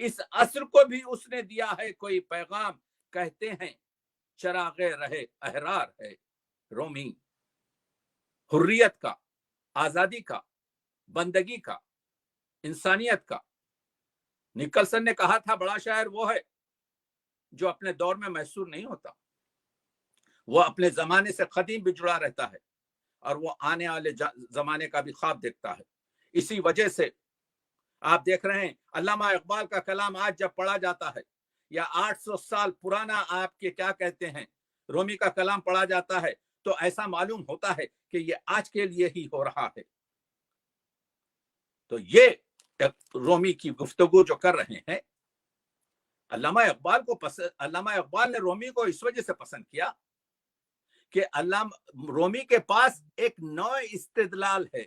اس عصر کو بھی اس نے دیا ہے کوئی پیغام، کہتے ہیں چراغ رہے احرار ہے رومی. حریت کا، آزادی کا، بندگی کا، انسانیت کا. نکلسن نے کہا تھا بڑا شاعر وہ ہے جو اپنے دور میں محصور نہیں ہوتا، وہ اپنے زمانے سے قدیم بھی جڑا رہتا ہے اور وہ آنے والے زمانے کا بھی خواب دیکھتا ہے. اسی وجہ سے آپ دیکھ رہے ہیں علامہ اقبال کا کلام آج جب پڑھا جاتا ہے، یا 800 سال پرانا آپ کے کیا کہتے ہیں رومی کا کلام پڑھا جاتا ہے، تو ایسا معلوم ہوتا ہے کہ یہ آج کے لیے ہی ہو رہا ہے. تو یہ رومی کی گفتگو جو کر رہے ہیں، علامہ اقبال نے رومی کو اس وجہ سے پسند کیا کہ رومی کے پاس ایک نوع استدلال ہے.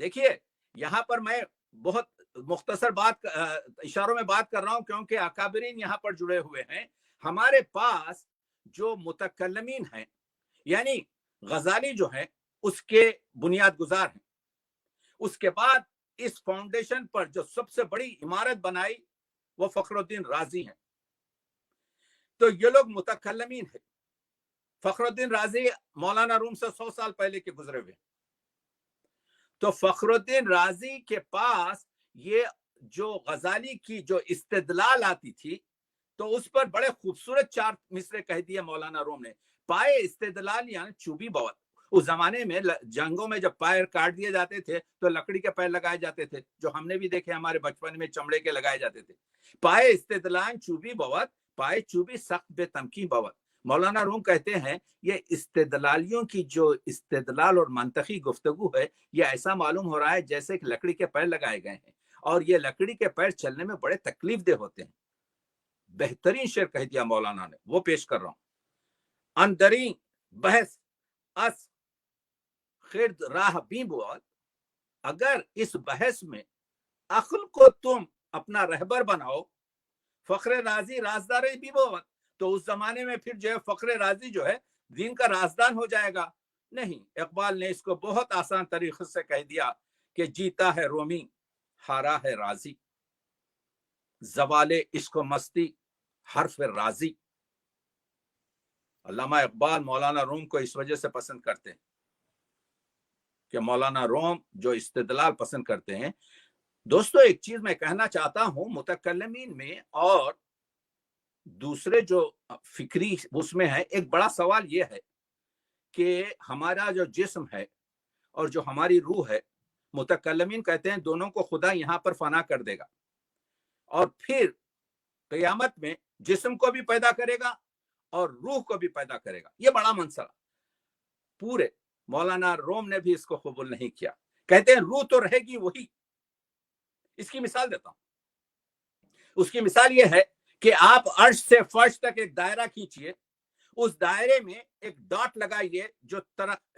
دیکھیے یہاں پر میں بہت مختصر بات اشاروں میں بات کر رہا ہوں کیونکہ اکابرین یہاں پر جڑے ہوئے ہیں. ہمارے پاس جو متکلمین ہیں، یعنی غزالی جو ہے اس کے بنیاد گزار ہیں. اس کے بعد اس فاؤنڈیشن پر جو سب سے بڑی عمارت بنائی وہ فخر الدین رازی ہیں. تو یہ لوگ متکلمین ہیں. فخر الدین رازی مولانا روم سے 100 سال پہلے کے گزرے ہوئے. تو فخر الدین رازی کے پاس یہ جو غزالی کی جو استدلال آتی تھی، تو اس پر بڑے خوبصورت 4 مصرے کہہ دیے مولانا روم نے. پائے استدلال یعنی چوبی بوت. اس زمانے میں جنگوں میں جب پیر کاٹ دیے جاتے تھے تو لکڑی کے پیر لگائے جاتے تھے، جو ہم نے بھی دیکھے ہمارے بچپن میں چمڑے کے لگائے جاتے تھے. پائے استدلال چوبی بوت، پائے چوبی سخت بے تمکی بوت. مولانا روم کہتے ہیں یہ استدلالیوں کی جو استدلال اور منطقی گفتگو ہے، یہ ایسا معلوم ہو رہا ہے جیسے ایک لکڑی کے پیر لگائے گئے ہیں، اور یہ لکڑی کے پیر چلنے میں بڑے تکلیف دہ ہوتے ہیں. بہترین شعر کہہ دیا مولانا نے، وہ پیش کر رہا ہوں. اندرین بحث اس خرد راہ بی بود، اگر اس بحث میں عقل کو تم اپنا رہبر بناؤ، فخر رازی رازدار بی بود، تو اس زمانے میں پھر جو ہے فخر رازی جو ہے دین کا رازدان ہو جائے گا. نہیں، اقبال نے اس کو بہت آسان طریقے سے کہہ دیا کہ جیتا ہے رومی، ہارا ہے رازی، زوال عشق و مستی حرف رازی. علامہ اقبال مولانا روم کو اس وجہ سے پسند کرتے ہیں کہ مولانا روم جو استدلال پسند کرتے ہیں، दोस्तों एक चीज मैं कहना चाहता हूं, मुतकल्लिमीन में और दूसरे जो फिक्री उसमें है, एक बड़ा सवाल ये है कि हमारा जो जिस्म है और जो हमारी रूह है, मुतकल्लिमीन कहते हैं दोनों को खुदा यहाँ पर फना कर देगा और फिर क़यामत में जिस्म को भी पैदा करेगा और रूह को भी पैदा करेगा। ये बड़ा मंसला, पूरे मौलाना रोम ने भी इसको कबूल नहीं किया। कहते हैं रूह तो रहेगी वही। इसकी मिसाल देता हूं। उसकी मिसाल ये है कि आप अर्श से फर्श तक एक दायरा खींचिए, उस दायरे में एक डॉट लगाइए जो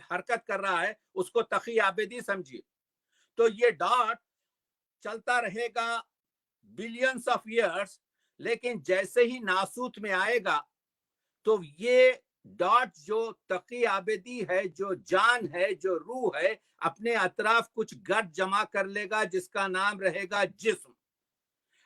हरकत कर रहा है, उसको तकी आबेदी समझिए। तो ये डॉट चलता रहेगा बिलियंस ऑफ ईयर्स, लेकिन जैसे ही नासूत में आएगा तो ये डॉट जो तकी आबेदी है, जो जान है, जो रूह है, अपने अतराफ कुछ गर्द जमा कर लेगा जिसका नाम रहेगा जिस्म।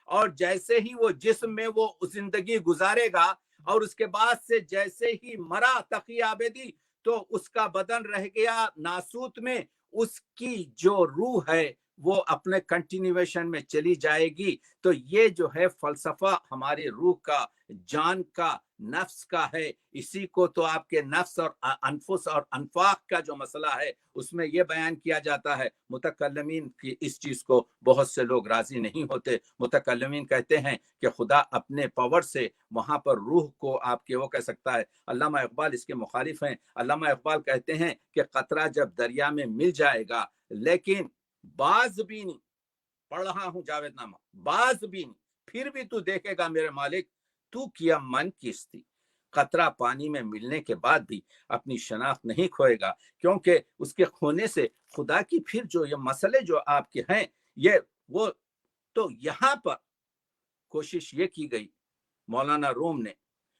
और जैसे ही वो जिस्म में वो जिंदगी गुजारेगा और उसके बाद से जैसे ही मरा तकी आबेदी तो उसका बदन रह गया नासूत में, उसकी जो रूह है वो अपने कंटिन्यूएशन में चली जाएगी। तो ये जो है फलसफा हमारे रूह का, जान का, नफ्स का है। इसी को तो आपके नफ्स और अनफुस और अनफाक का जो मसला है उसमें ये बयान किया जाता है। मुतकल्लिमीन की इस चीज को बहुत से लोग राजी नहीं होते। मुतकल्लिमीन कहते हैं कि खुदा अपने पावर से वहां पर रूह को आपके वो कह सकता है। अल्लामा इकबाल इसके मुखालिफ हैं। अल्लामा इकबाल कहते हैं कि कतरा जब दरिया में मिल जाएगा लेकिन बाज भी नहीं, पढ़ रहा हूं जावेदनामा, बाज भी नहीं, फिर भी तू देखेगा मेरे मालिक तू किया मन किस्ती। कतरा पानी में मिलने के बाद भी अपनी शनाख्त नहीं खोएगा, क्योंकि उसके खोने से खुदा की फिर जो ये मसले जो आपके हैं ये वो। तो यहां पर कोशिश ये की गई मौलाना रूम ने,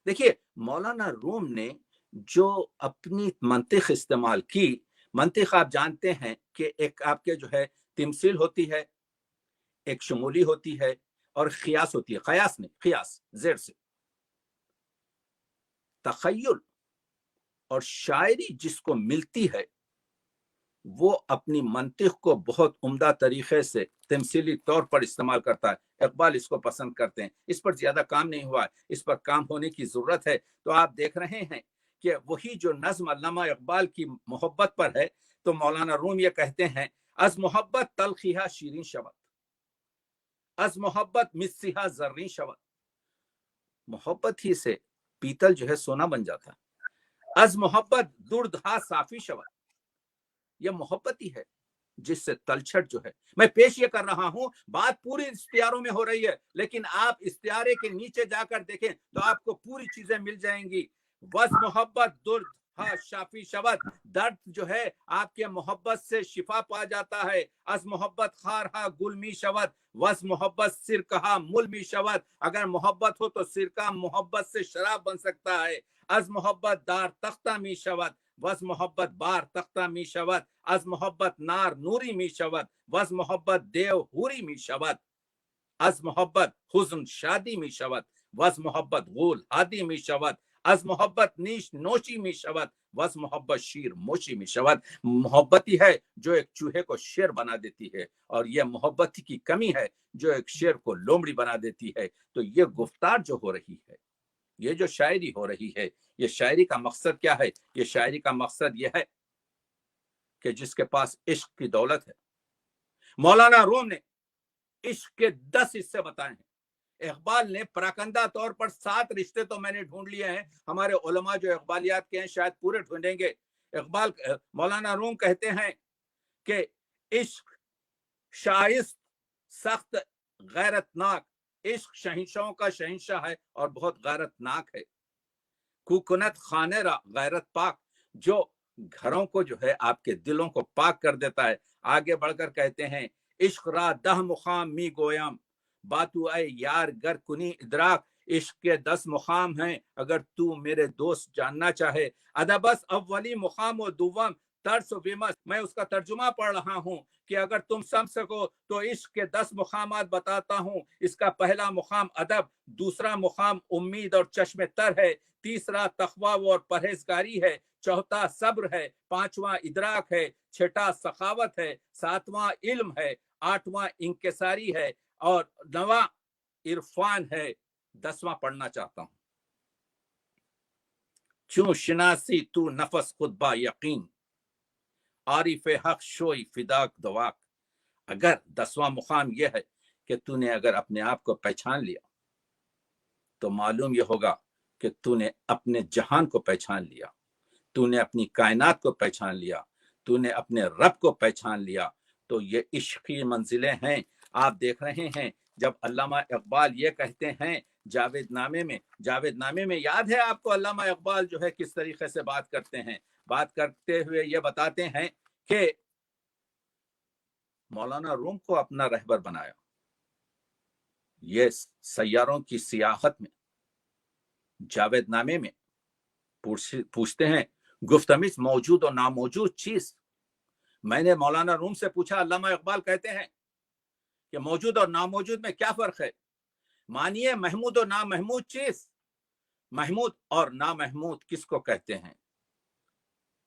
देखिए मौलाना रूम ने जो अपनी मंतिक इस्तेमाल की। मंतिक आप जानते हैं कि एक आपके जो है तिमसिल होती है, एक शमूली होती है और खियास होती है। खयास नहीं, खियास जेर से। तखय्युल और शायरी जिसको मिलती है वो अपनी मंतिक को बहुत उम्दा तरीके से तमसीली तौर पर इस्तेमाल करता है। इकबाल इसको पसंद करते हैं। इस पर ज्यादा काम नहीं हुआ है, इस पर काम होने की जरूरत है। तो आप देख रहे हैं कि वही जो नज्म अल्लामा इकबाल की मोहब्बत पर है, तो मौलाना रूम ये कहते हैं अज मोहब्बत तलखिहा शीरीन शवत, अज मोहब्बत मिस्सिहा जर्री शवत। मोहब्बत ही से पीतल जो है सोना बन जाता है। अज मोहब्बत दुर्दहा साफी शवत, यह मोहब्बत ही है जिससे तलछट जो है। मैं पेश ये कर रहा हूं, बात पूरी इश्तियारों में हो रही है, लेकिन आप इश्तियारे के नीचे जाकर देखें तो आपको पूरी चीजें मिल जाएंगी। बस मोहब्बत दुर्द हा शाफी शवत, दर्द जो है आपके मोहब्बत से शिफा पा जाता है। अस मोहब्बत खार हा गुलमी शवत, वस मोहब्बत सिरका मुलमी शवत। अगर मोहब्बत हो तो सिरका मोहब्बत से शराब बन सकता है। अज मोहब्बत दार तख्ता मी शवत, वस मोहब्बत बार तख्ता मी शवत। अज मोहब्बत नार नूरी मी शवत, वस मोहब्बत देव हूरी मी शवत। अज मोहब्बत हुस्न शादी मी शवत, वस मोहब्बत गुल हादी मी शवत। अज मोहब्बत नीश नोशी मी शवत, वस मोहब्बत शीर मोशी मी शवत। मोहब्बत ही है जो एक चूहे को शेर बना देती है, और यह मोहब्बत की कमी है जो एक शेर को लोमड़ी बना देती है। तो ये गुफ्तार जो हो रही है, ये जो शायरी हो रही है, ये शायरी का मकसद क्या है? ये शायरी का मकसद यह है कि जिसके पास इश्क की दौलत है, मौलाना रूम ने इश्क के 10 हिस्से बताए हैं। इकबाल ने पराकंदा तौर पर 7 रिश्ते तो मैंने ढूंढ लिए हैं। हमारे उलमा जो इकबालियात के हैं शायद पूरे ढूंढेंगे। इकबाल मौलाना रूम कहते हैं कि इश्क शाइस्त सख्त गैरतनाक, इश्क शहंशाहों का शहंशाह है और बहुत गैरतनाक है। कुकनत खानेरा गैरत पाक, जो घरों को जो है आपके दिलों को पाक कर देता है। आगे बढ़कर कहते हैं इश्क रा दह मुखाम मी गोयम, बातू आए यार गर कुनी इदराक। इश्क के 10 मुकाम हैं अगर तू मेरे दोस्त जानना चाहे। अदबस अव्वली मुकाम व दुवम तर्स विमस, मैं उसका तर्जुमा पढ़ रहा हूं कि अगर तुम समझ सको तो इश्क के 10 मुकामात बताता हूं। इसका पहला मुकाम अदब, दूसरा मुकाम उम्मीद और चश्मे तर है, तीसरा तकवा और परहेजगारी है, चौथा सब्र है, पांचवा इदराक है, छठा सखावत है, सातवां इल्म है, 8वां इंकिसारी है और 9वां इरफान है, 10वां पढ़ना चाहता हूं। चूं शनासी तू नफस खुद बा यकीन, आरिफ हक शोई फिदाक दवाक। अगर 10वां मुकाम यह है कि तूने अगर अपने आप को पहचान लिया तो मालूम यह होगा कि तूने अपने जहान को पहचान लिया, तूने अपनी कायनात को पहचान लिया, तूने अपने रब को पहचान लिया। तो ये इश्क की मंजिलें हैं। आप देख रहे हैं जब अल्लामा इकबाल ये कहते हैं जावेदनामे में याद है आपको अल्लामा इकबाल जो है किस तरीके से बात करते हैं। बात करते हुए ये बताते हैं कि मौलाना रूम को अपना रहबर बनाया। ये सैयारों की सियाहत में जावेदनामे में पूछते हैं गुफ्तमिश मौजूद और नामौजूद चीज। मैंने मौलाना रूम से पूछा, अल्लामा इकबाल कहते हैं कि मौजूद और नामौजूद में क्या फर्क है? मानिए महमूद और नामहमूद चीज, महमूद और नामहमूद किसको कहते हैं?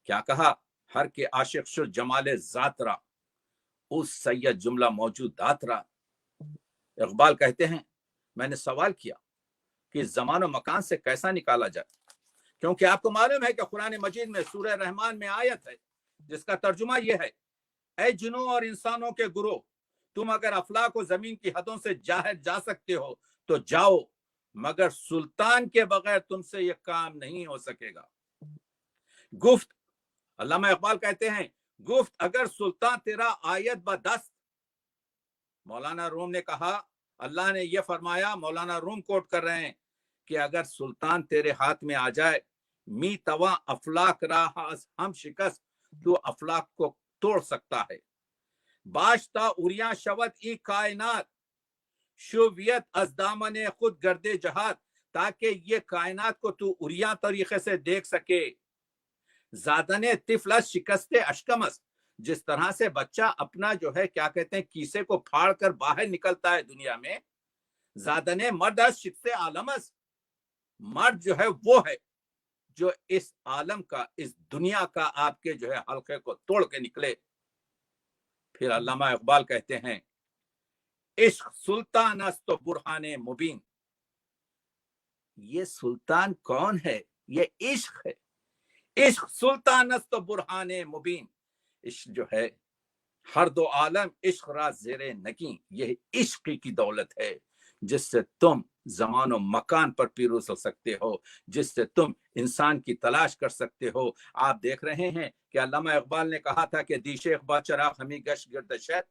क्या कहा? हर के आशिक शुर जमाले जातरा उस सैयद जुमला मौजूद दातरा। इकबाल कहते हैं मैंने सवाल किया कि ज़मान और मकान से कैसा निकाला जाए, क्योंकि आपको मालूम है कि कुरान मजीद में सूरह रहमान में आयत है जिसका तर्जुमा यह है, ऐ जिन्नों और इंसानों के गुरो, तुम अगर अफलाक और जमीन की हदों से जा सकते हो तो जाओ, मगर सुल्तान के बगैर तुमसे यह काम नहीं हो सकेगा। गुफ्त, अल्लामा इकबाल कहते हैं गुफ्त अगर सुल्तान तेरा आयत बदस्त। मौलाना रूम ने कहा, अल्लाह ने यह फरमाया, मौलाना रूम कोट कर रहे हैं कि अगर सुल्तान तेरे हाथ में आ जाए, मी तवा अफलाक रहा हम शिकस्त, तो अफलाक को तोड़ सकता है। बाशता उरिया शवत ई कायनात शुवियत अजदामने खुद गर्दे जहाद, ताकि ये कायनात को तू उरिया तरीके से देख सके। ज़ादने तिफलस शिकस्ते अशकमस, जिस तरह से बच्चा अपना जो है क्या कहते हैं कीसे को फाड़ कर बाहर निकलता है दुनिया में, ज़ादने मर्द शिकस्ते आलमस, मर्द जो है वो है जो इस आलम का, इस दुनिया का आपके जो है हल्के को तोड़ के निकले। फिर अल्लामा इकबाल कहते हैं इश्क सुल्तान अस्तो बुरहाने मुबीन। ये सुल्तान कौन है? ये इश्क है। इश्क सुल्तान अस्तो बुरहाने मुबीन। इश्क जो है हर दो आलम इश्क राज ज़ेरे नकी, यह इश्क की दौलत है जिससे तुम ज़मान और मकान पर पीरोज हो सकते हो, जिससे तुम इंसान की तलाश कर सकते हो। आप देख रहे हैं कि अल्लामा इकबाल ने कहा था कि दीशे इकबाल चराग हमी गश गिरदशत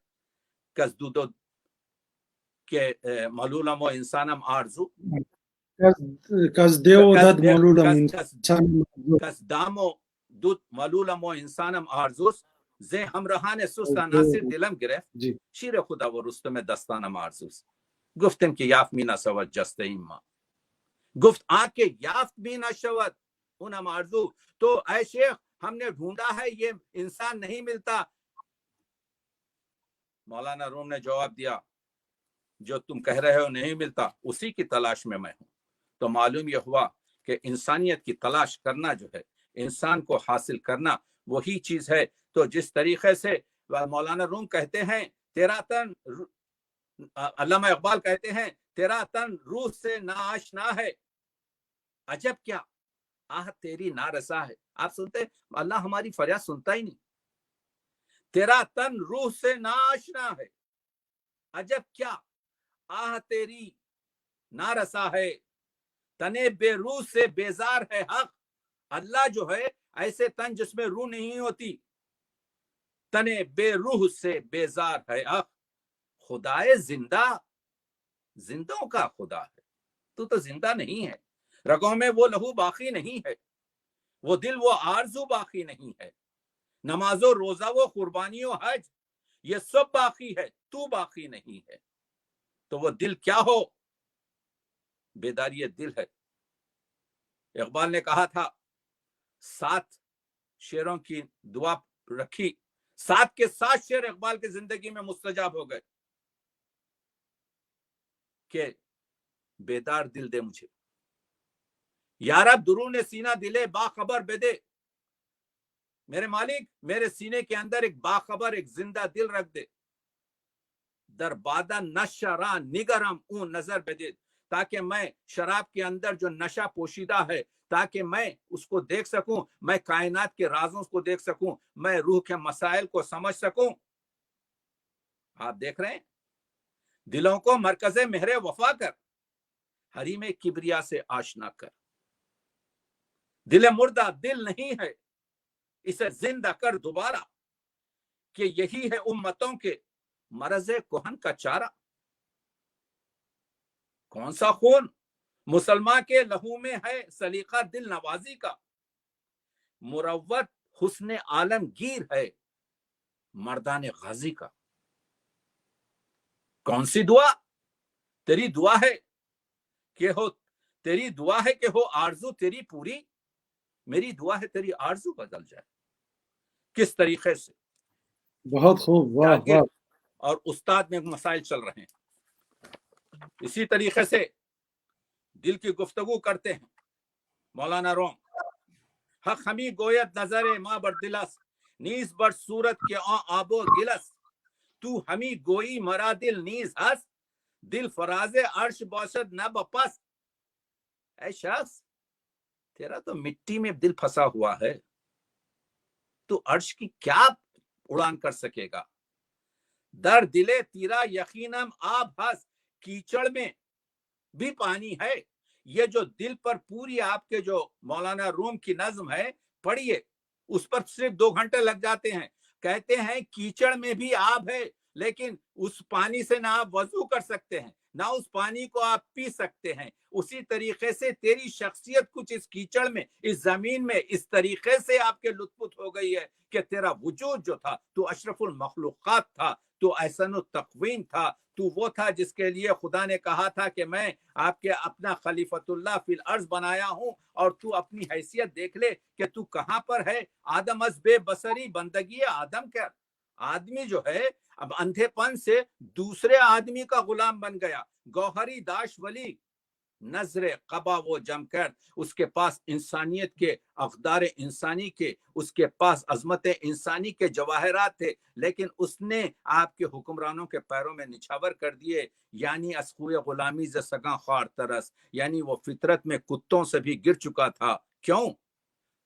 कसदूदो के मलूलम व इंसानम आरजू कसदेओदत मलूलम इंसान कसदामो दुत मलूलम व इंसानम आरजूस जे हमरहान सुस्ता नासिर दिलम गिरफ्त शीर खुदा व रुस्तम दस्ताना मारजूस। गुफ्तन की याफ मीना सवत जस्ते इम्मा, गुफ्त आके याफ मीना शवत उन मारजू। तो ऐ शेख हमने ढूंढा है, ये इंसान नहीं मिलता। मौलाना रूम ने जवाब दिया जो तुम कह रहे हो नहीं मिलता, उसी की तलाश में मैं हूं। तो मालूम यह हुआ कि इंसानियत की तलाश करना जो है, इंसान को हासिल करना वही चीज है। तो जिस तरीके से मौलाना रूम कहते हैं तेरा तन, अल्लामा इकबाल कहते हैं तेरा तन रूह से नाआशना है, अजब क्या आह तेरी नारसा है। आप सुनते, अल्लाह हमारी फरियाद सुनता ही नहीं। तेरा तन रूह से नाआशना है, अजब क्या आह तेरी नारसा है, तने बेरूह से बेजार है हक। अल्लाह जो है ऐसे तन जिसमें रूह नहीं होती, तने बेरूह से बेजार है हक। खुदाए जिंदा, जिंदों का खुदा है, तू तो जिंदा नहीं है। रगों में वो लहू बाकी नहीं है, वो दिल वो आरजू बाकी नहीं है। नमाजो रोजा वो कुर्बानियों हज ये सब बाकी है, तू बाकी नहीं है। तो वो दिल क्या हो? बेदारी दिल है। इकबाल ने कहा था 7 शेरों की दुआ रखी, 7 के 7 शेर इकबाल की जिंदगी में मुस्तजाब हो गए कि बेदार दिल दे मुझे, यारब दुरूने सीना दिले बाखबर बेदे। मेरे मालिक मेरे सीने के अंदर एक बाखबर, एक जिंदा दिल रख दे। दरबादा नशरा निगरम ऊ नजर बेदिद, ताकि मैं शराब के अंदर जो नशा पोशीदा है ताकि मैं उसको देख सकूं, मैं कायनात के राजों को देख सकूं, मैं रूह के मसाइल को समझ सकूं। आप देख रहे हैं, दिलों को मरकज़े मेहरे वफा कर, हरीम किबरिया से आशना कर। दिल मुर्दा दिल नहीं है, इसे जिंदा कर दोबारा, कि यही है उम्मतों के मरज़े कोहन का चारा। कौन सा खून मुसलमान के लहू में है, सलीका दिल नवाजी का, मुरव्वत हुस्न आलमगीर है मर्दान गाजी का। कौन सी दुआ? तेरी दुआ है कि हो, तेरी दुआ है कि हो आरजू तेरी पूरी, मेरी दुआ है तेरी आरजू बदल जाए। किस तरीके से बहुत खूब, वाह वाह। और उस्ताद में मसाइल चल रहे हैं। इसी तरीके से दिल की गुफ्तगू करते हैं मौलाना रोम। हक हमी गोयत नजरे माँ बर दिलस, नीज बर सूरत के आबो गिलस, तू हमी गोई मरा दिल नीज हस, दिल फराजे अर्श बौसद न बपस। ऐ शख्स, तेरा तो मिट्टी में दिल फंसा हुआ है, तू अर्श की क्या उड़ान कर सकेगा। दर दिले तीरा यकीनम आब हस, कीचड़ में भी पानी है। ये जो दिल पर पूरी आपके जो मौलाना रूम की नज्म है पढ़िए, उस पर सिर्फ 2 घंटे लग जाते हैं। कहते हैं कीचड़ में भी आब है, लेकिन उस पानी से ना आप वजू कर सकते हैं, ना उस पानी को आप पी सकते हैं। उसी तरीके से तेरी शख्सियत कुछ इस कीचड़ में, इस जमीन में इस तरीके से आपके लुत्फुत हो गई है कि तेरा वजूद जो था, तू अशरफुल मखलूकात था, तू अहसन तक़वीम था, तू वो था जिसके लिए खुदा ने कहा था कि मैं आपके अपना खलीफतुल्लाह फिल अर्ज बनाया हूं, और तू अपनी हैसियत देख ले कि तू कहां पर है। आदम अज बेबसरी बंदगी आदम कर। आदमी जो है अब अंधेपन से दूसरे आदमी का गुलाम बन गया। गौहरी दाश वली नजरे कबा वो जमकर, उसके पास इंसानियत के अक़दार इंसानी के, उसके पास अजमत इंसानी के जवाहरात थे, लेकिन उसने आपके हुक्मरानों के पैरों में निछावर कर दिए। यानी अस्खुए गुलामी ज सगा ख्वार तरस, यानी वो फितरत में कुत्तों से भी गिर चुका था। क्यों?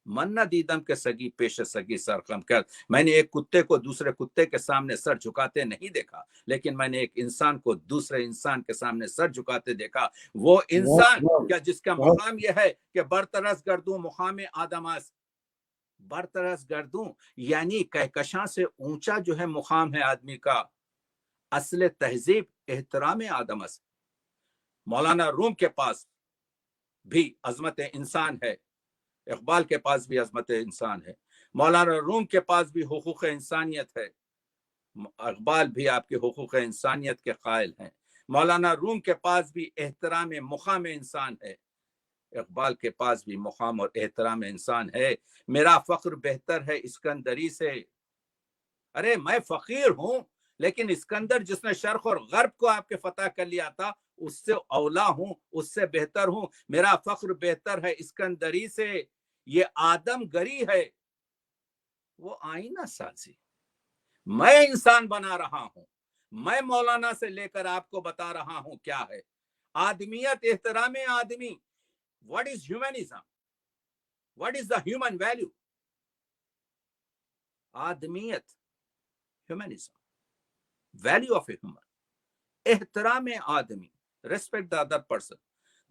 मन्ना दीदम के सगी पेश सगी सरकम कर। मैंने एक कुत्ते को दूसरे कुत्ते के सामने सर झुकाते नहीं देखा, लेकिन मैंने एक इंसान को दूसरे इंसान के सामने सर झुकाते देखा। वो इंसान क्या जिसका मुकाम यह है कि बरतरस गर्दू मुकाम आदमास, बरतरस गर्दू यानी कहकशां से ऊंचा जो है मुकाम है आदमी का। असले तहजीब एहतराम आदमस। मौलाना रूम के पास भी अजमत इंसान है, इकबाल के पास भी अजमत इंसान है, मौलाना रूम के पास भी हुकूक इंसानियत है, इकबाल भी आपके हुकूक इंसानियत के कायल हैं। मौलाना रूम के पास भी एहतराम मुकाम इंसान है, इकबाल के पास भी मुकाम और एहतराम इंसान है। मेरा फख्र बेहतर है इस्कंदरी से। अरे मैं फकीर हूं, लेकिन इस्कंदर जिसने शर्क और गर्ब को आपके फतह कर लिया था, उससे औला हूं, उससे बेहतर हूं। मेरा फख्र बेहतर है इस्कंदरी से। ये आदमगरी है, वो आईना साजी। मैं इंसान बना रहा हूं, मैं मौलाना से लेकर आपको बता रहा हूं क्या है आदमियत, एहतराम आदमी। What is humanism? What is the human value? आदमियत, humanism, value of a human, एहतराम आदमी, रेस्पेक्ट द अदर पर्सन।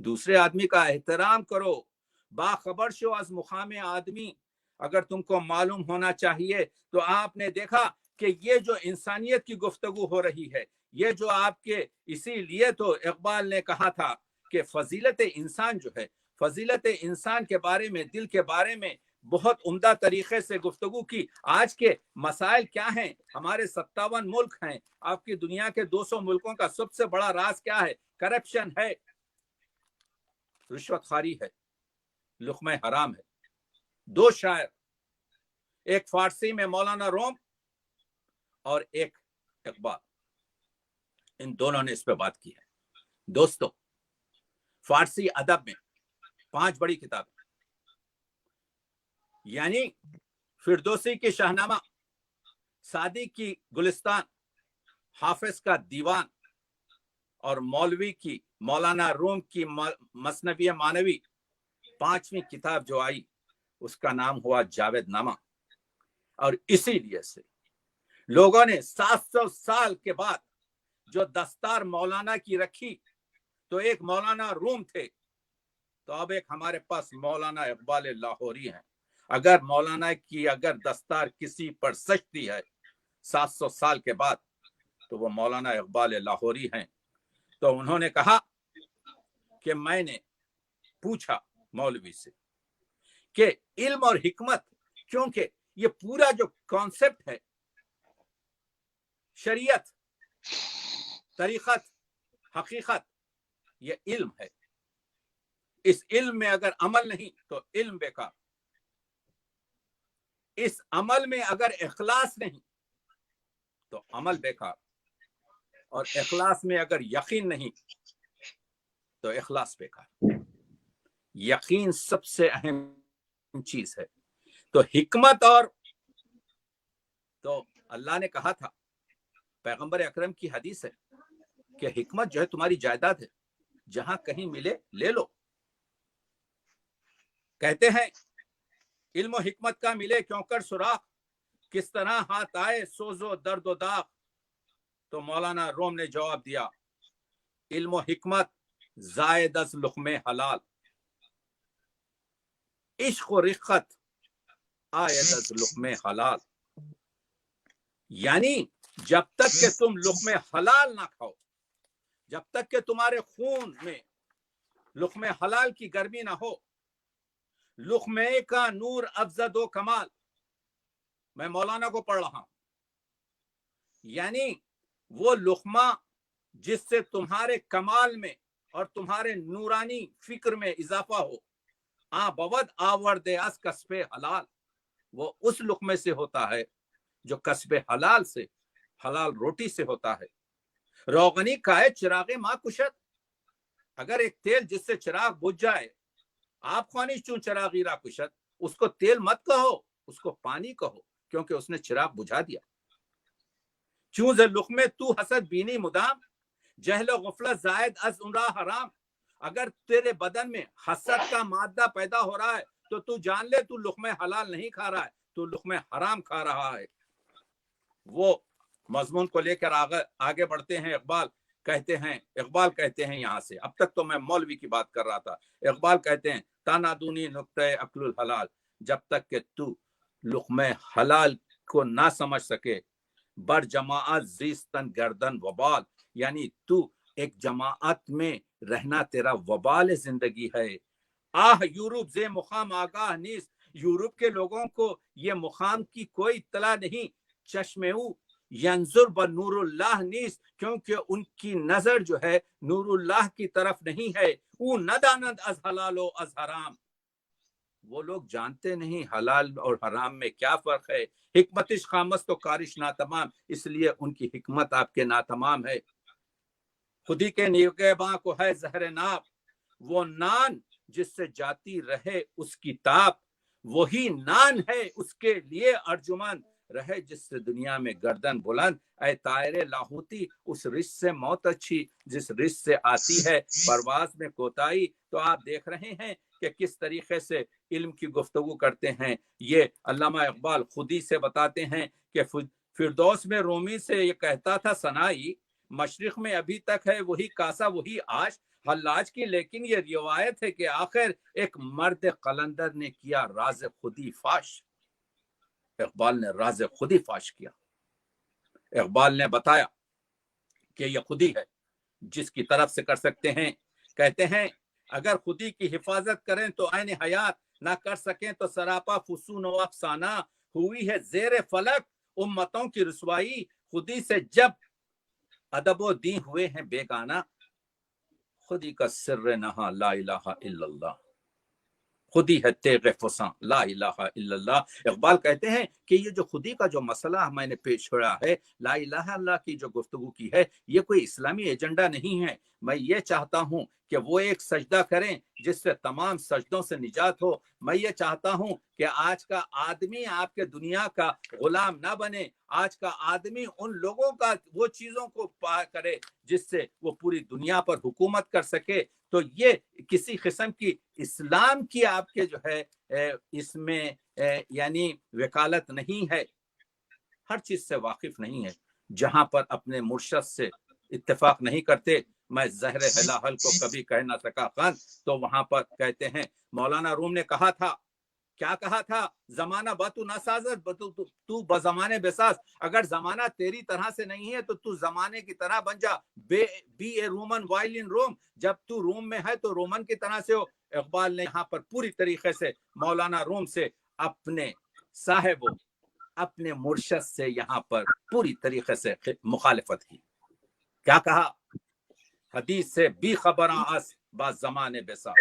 दूसरे आदमी का एहतराम करो, बाखबर शो अज मुकाम आदमी। अगर तुमको मालूम होना चाहिए तो आपने देखा कि ये जो इंसानियत की गुफ्तगू हो रही है, ये जो आपके, इसीलिए तो इकबाल ने कहा था कि फजीलत इंसान जो है, फजीलत इंसान के बारे में, दिल के बारे में बहुत उम्दा तरीके से गुफ्तगू की। आज के मसाइल क्या हैं? हमारे 57 मुल्क हैं। आपकी दुनिया के 200 मुल्कों का सबसे बड़ा राज क्या है? करप्शन है, रिश्वतखारी है, लुक़्मा हराम है। 2 शायर, एक फारसी में मौलाना रोम और एक इकबाल, इन दोनों ने इस पे बात की है। दोस्तों, फारसी अदब में 5 बड़ी किताबें, यानी फिरदौसी की शाहनामा, सादी की गुलिस्तान, हाफिज का दीवान और मौलवी की मौलाना रूम की मसनवी मानवी 5वीं किताब जो आई उसका नाम हुआ जावेदनामा। और इसीलिए से लोगों ने 700 साल के बाद जो दस्तार मौलाना की रखी, तो एक मौलाना रूम थे, तो अब एक हमारे पास मौलाना इकबाल लाहौरी हैं। अगर मौलाना की अगर दस्तार किसी पर सजती है 700 साल के बाद, तो वो मौलाना इकबाल लाहौरी हैं। तो उन्होंने कहा कि मैंने पूछा मौलवी से कि इल्म और हिकमत, क्योंकि ये पूरा जो कॉन्सेप्ट है शरीयत, तरीक़त, हकीकत, ये इल्म है। इस इल्म में अगर अमल नहीं तो इल्म बेकार। इस अमल में अगर इखलास नहीं तो अमल बेकार। और इखलास में अगर यकीन नहीं तो इखलास बेकार। यकीन सबसे अहम चीज है। तो हिकमत और तो अल्लाह ने कहा था, पैगंबर अकरम की हदीस है कि हिकमत जो है तुम्हारी जायदाद है, जहां कहीं मिले ले लो। कहते हैं इल्म और हिकमत का मिले क्यों कर सुराख, किस तरह हाथ आए सोजो दर्दो दाग। तो मौलाना रोम ने जवाब दिया, इल्म और हिकमत जायद अज लुक़्मे हलाल, इश्क और रिक़्क़त आयद अज लुक़्मे हलाल। यानी जब तक कि तुम लुक़्मे हलाल ना खाओ, जब तक कि तुम्हारे खून में लुक़्मे हलाल की गर्मी ना हो, लुक़्मे का नूर अफज़दो कमाल, मैं मौलाना को पढ़ रहा हूं, यानी वो लुक़मा जिससे तुम्हारे कमाल में और तुम्हारे नूरानी फिक्र में इजाफा हो, आ बवद आवर्दे अस कस्बे हलाल, वो उस लुक़मे से होता है जो कस्बे हलाल से, हलाल रोटी से होता है। रोगनी काए चिरागे माँ कुशत, अगर एक तेल जिससे चिराग बुझ जाए, आप खानी चूं चिरागी रा कुशत, उसको तेल मत कहो, उसको पानी कहो, क्योंकि उसने चिराग बुझा दिया। चूं ज़े लुक़मे तू हसद बीनी मुदाम, जहल गुफलत जायद अज उमरा हराम। अगर तेरे बदन में हसद का मादा पैदा हो रहा है तो तू जान ले तू लुक़मे हलाल नहीं खा रहा है, तू लुक़मे हराम खा रहा है। वो मजमून को लेकर आगे बढ़ते हैं। इकबाल कहते हैं यहां से, अब तक तो मैं मौलवी की बात कर रहा था, इकबाल कहते हैं तानादूनी नुक्ते अक्लुल हलाल, जब तक कि तू लुक़्मे हलाल को ना समझ सके, बर जमाअत जीस्तन गर्दन वबाल, यानी तू एक जमाअत में रहना तेरा वबाल जिंदगी है। आह यूरोप जे मुकाम आगाह नीस, यूरोप के लोगों को ये मुकाम की कोई इत्तला नहीं। चश्मेऊ यंजुर ब नूरुल्लाह नीस, क्योंकि उनकी नजर जो है नूरुल्लाह की तरफ नहीं है। वो नदानद अज हलालो अज हराम, वो लोग जानते नहीं हलाल और हराम में क्या फर्क है। हिकमतिश खामस तो कारिश नातमाम, इसलिए उनकी हिकमत आपके नातमाम है। खुदी के निगहबां को है जहर नाब, वो नान जिससे जाती रहे उसकी ताप, वही नान है उसके लिए अर्जुमन, रहे जिससे दुनिया में गर्दन बुलंद। ऐ तायरे लाहौती, उस रिश्त से मौत अच्छी जिस रिश्त से आती है परवाज में कोताही। तो आप देख रहे हैं कि किस तरीके से इल्म की गुफ्तगू करते हैं। ये अल्लामा इकबाल खुदी से बताते हैं कि फिरदौस में रूमी से ये कहता था सनाई, मशरिक में अभी तक है वही कासा वही आश हल्लाज की। लेकिन ये रिवायत है कि आखिर एक मर्द कलंदर ने किया राज खुदी फाश। इकबाल ने राज खुदी फाश किया। इकबाल ने बताया कि यह खुदी है जिसकी तरफ से कर सकते हैं। कहते हैं अगर खुदी की हिफाजत करें तो ऐन हयात, ना कर सकें तो सरापा फुसून व अफसाना। हुई है जेर फलक उम्मतों की रुसवाई, खुदी से जब अदबो दी हुए हैं बेगाना। खुदी का सिर्र नहा ला इलाहा इल्लल्लाह, खुदी है तेग़ फुसा ला इलाहा इल्लल्लाह। इकबाल कहते हैं कि ये जो खुदी का जो मसला मैंने पेश छोड़ा है, ला इलाहा इल्लल्लाह की जो गुफ्तगू की है, ये कोई इस्लामी एजेंडा नहीं है, मैं ये चाहता हूं कि वो एक सजदा करें जिससे तमाम सजदों से निजात हो। मैं ये चाहता हूं कि आज का आदमी आपके दुनिया का गुलाम ना बने, आज का आदमी उन लोगों का वो चीजों को पा करे जिससे वो पूरी दुनिया पर हुकूमत कर सके। तो ये किसी किस्म की इस्लाम की आपके जो है इसमें यानी वकालत नहीं है, हर चीज से वाकिफ नहीं है। जहां पर अपने मुर्शद से इत्तेफाक नहीं करते, मैं जहर हलाहल को कभी कह ना सका खान, तो वहां पर कहते हैं मौलाना रूम ने कहा था, क्या कहा था, जमाना बतू ना साजत तू बजमाने बेसाज। अगर जमाना तेरी तरह से नहीं है तो तू जमाने की तरह बन जा, be a Roman while in Rome. जब तू रोम में है तो रोमन की तरह से हो। इकबाल ने यहाँ पर पूरी तरीके से मौलाना रूम से अपने साहिब अपने मुर्शद से यहाँ पर पूरी तरीके से मुखालिफत की। क्या कहा, हदीस से भी खबर आस बाज जमाने बेसा।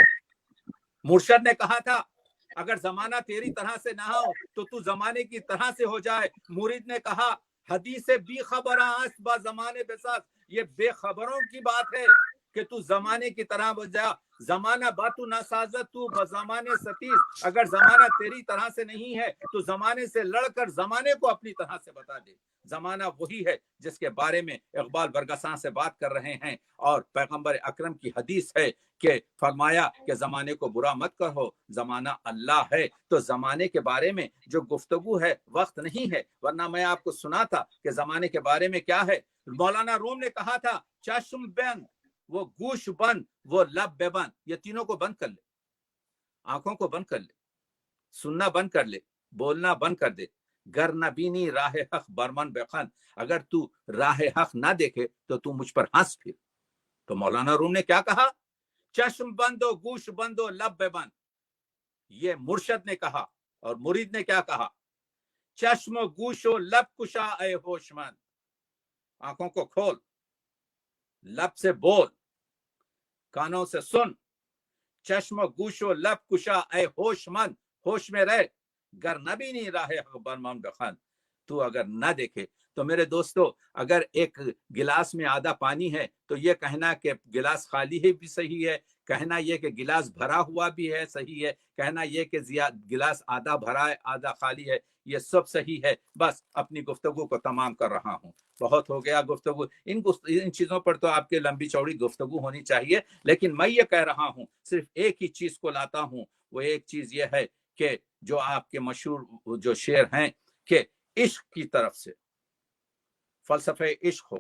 मुर्शद ने कहा था अगर जमाना तेरी तरह से ना हो तो तू जमाने की तरह से हो जाए। मुरीद ने कहा हदीस से भी खबर आस बाज जमाने बेसा, ये बेखबरों की बात है कि तू जमाने की तरह बन जा। जमाना बातू ना साजत तू बजमाने सतीस। अगर जमाना तेरी तरह से नहीं है तो जमाने से लड़कर जमाने को अपनी तरह से बता दे। जमाना वही है जिसके बारे में इकबाल बरगसां से बात कर रहे हैं, और पैगंबर अकरम की हदीस है कि फरमाया कि जमाने को बुरा मत कहो, जमाना अल्लाह है। तो जमाने के बारे में जो गुफ्तगू है वक्त नहीं है, वरना मैं आपको सुना था कि जमाने के बारे में क्या है। मौलाना रूम ने कहा था चश्म बंद, वो गूश बंद, वो लब बेबंद, ये तीनों को बंद कर ले, आंखों को बंद कर ले, सुनना बंद कर ले, बोलना बंद कर दे। गर नबीनी राह हक बरमन बेखन, अगर तू राह हक ना देखे तो तू मुझ पर हंस फिर। तो मौलाना रूम ने क्या कहा, चश्म बंदो गूश बंदो लब बेबंद, ये मुर्शद ने कहा। और मुरीद ने क्या कहा, चश्म गूशो लब कुशा ए होशमंद, आंखों को खोल, लब से बोल, कानों से सुन। चश्म गूशो लब कुशा ए होशमंद, होश में रह। गर नबी नहीं राहे बरमान बखान, तू अगर ना देखे तो मेरे दोस्तों, अगर एक गिलास में आधा पानी है तो ये कहना कि गिलास खाली है भी सही है, कहना ये कि गिलास भरा हुआ भी है सही है, कहना ये कि गिलास आधा भरा है आधा खाली है, ये सब सही है। बस अपनी गुफ्तगू को तमाम कर रहा हूँ, बहुत हो गया गुफ्तगू। इन चीजों पर तो आपके लंबी चौड़ी गुफ्तगू होनी चाहिए, लेकिन मैं ये कह रहा हूँ सिर्फ एक ही चीज को लाता हूँ। वो एक चीज ये है कि जो आपके मशहूर जो शेर हैं कि इश्क की तरफ से फलसफे इश्क हो,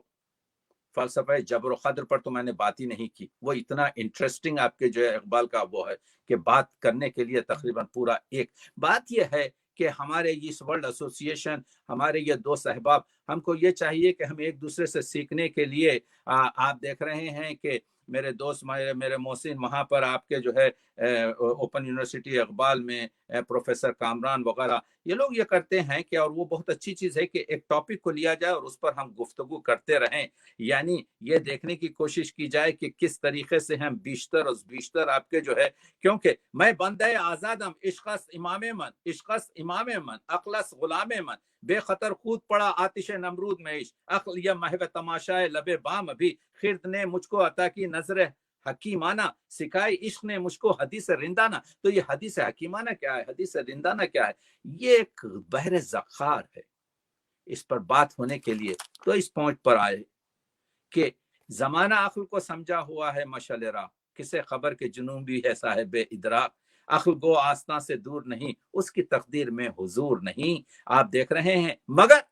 फलसफे जबर खद्र पर तो मैंने बात ही नहीं की। वो इतना इंटरेस्टिंग आपके जो है इकबाल का वो है कि बात करने के लिए तकरीबन पूरा एक बात ये है कि हमारे इस वर्ल्ड एसोसिएशन, हमारे ये दो सहबाब, हमको ये चाहिए कि हम एक दूसरे से सीखने के लिए आप देख रहे हैं कि मेरे दोस्त मेरे मोहसिन वहाँ पर आपके जो है ओपन यूनिवर्सिटी इकबाल में प्रोफेसर कामरान वगैरह, ये लोग ये करते हैं कि, और वो बहुत अच्छी चीज़ है कि एक टॉपिक को लिया जाए और उस पर हम गुफ्तगू करते रहें, यानी ये देखने की कोशिश की जाए कि किस तरीके से हम बीशतर और बीशतर आपके जो है, क्योंकि मैं बंदे आज़ादम इश्क़स इमाम मन, इश्क़स इमाम मन, अक़लस ग़ुलाम मन, बेखतर कूद पड़ा आतिश नमरूद में इश्क, अक्ल या महव तमाशाए लबे बाम भी, खिर्द ने मुझको अता की नजर हकीमाना, सिखाई इश्क ने मुझको हदीस रिंदाना। तो ये हदीस हकीमाना क्या है, हदीस रिंदाना क्या है, ये एक बहर ज़खार है। इस पर बात होने के लिए तो इस पॉइंट पर आए कि जमाना अक्ल को समझा हुआ है मशअल राह, किसे खबर के जुनून भी है साहिब इदराक, अक्ल गो आस्था से दूर नहीं, उसकी तकदीर में हुजूर नहीं। आप देख रहे हैं मगर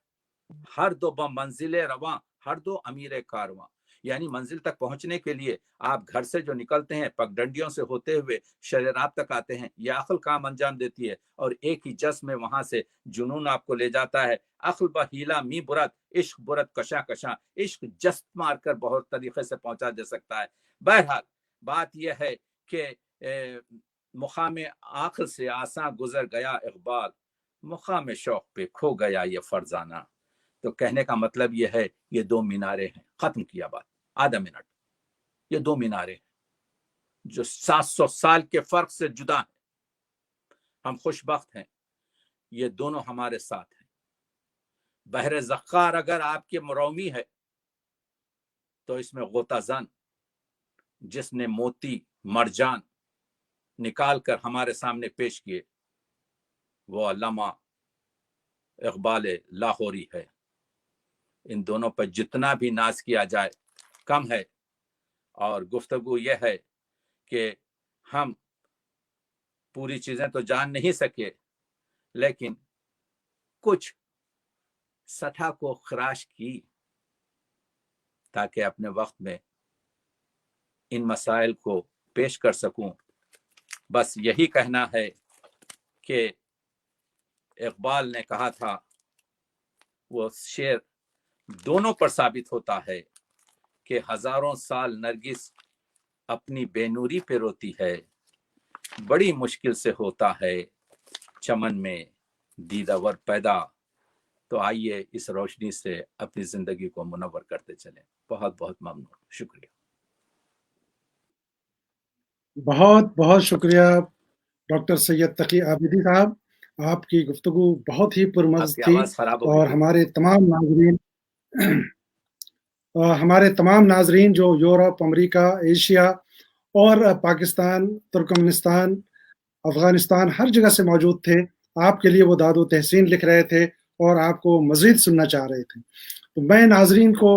हर दो मंजिले रवां, हर दो अमीर कारवां, यानी मंजिल तक पहुंचने के लिए आप घर से जो निकलते हैं पगडंडियों से होते हुए शरीरात तक आते हैं, यह अक्ल काम अंजाम देती है और एक ही जज्ब में वहां से जुनून आपको ले जाता है। अक्ल बहीला मी बुरत, इश्क बुरत कशा कशा, इश्क जस्त मारकर बहुत तरीके से पहुंचा दे सकता है। बहरहाल बात यह है कि मुकाम आखिर से आसा गुजर गया इकबाल, मुकाम शौक पे खो गया ये फरजाना। तो कहने का मतलब यह है, ये दो मीनारे हैं, खत्म किया बात, आधा मिनट। ये दो मीनारे हैं जो 700 साल के फर्क से जुदा हैं। हम खुशबख्त हैं, ये दोनों हमारे साथ हैं। बहर ज़खार अगर आपके मरौमी है तो इसमें गोताजन जिसने मोती मरजान निकाल कर हमारे सामने पेश किए वो अल्लामा इकबाल लाहौरी है। इन दोनों पर जितना भी नाज किया जाए कम है, और गुफ्तगू यह है कि हम पूरी चीजें तो जान नहीं सके, लेकिन कुछ सतह को खराश की ताकि अपने वक्त में इन मसाइल को पेश कर सकूं। बस यही कहना है कि इकबाल ने कहा था, वो शेर दोनों पर साबित होता है कि हजारों साल नरगिस अपनी बेनूरी पे रोती है, बड़ी मुश्किल से होता है चमन में दीदावर पैदा। तो आइए इस रोशनी से अपनी जिंदगी को मुनव्वर करते चलें। बहुत बहुत ममनून, शुक्रिया। बहुत बहुत शुक्रिया डॉक्टर सैयद तकी आबिदी साहब, आपकी गुफ्तगू बहुत ही पुरमज़ आपकी थी। आवाज खराब हो और गई। हमारे तमाम नाजरीन जो यूरोप, अमेरिका, एशिया और पाकिस्तान, तुर्कमेनिस्तान, अफगानिस्तान हर जगह से मौजूद थे, आपके लिए वो दादो तहसीन लिख रहे थे और आपको मजीद सुनना चाह रहे थे। तो मैं नाजरीन को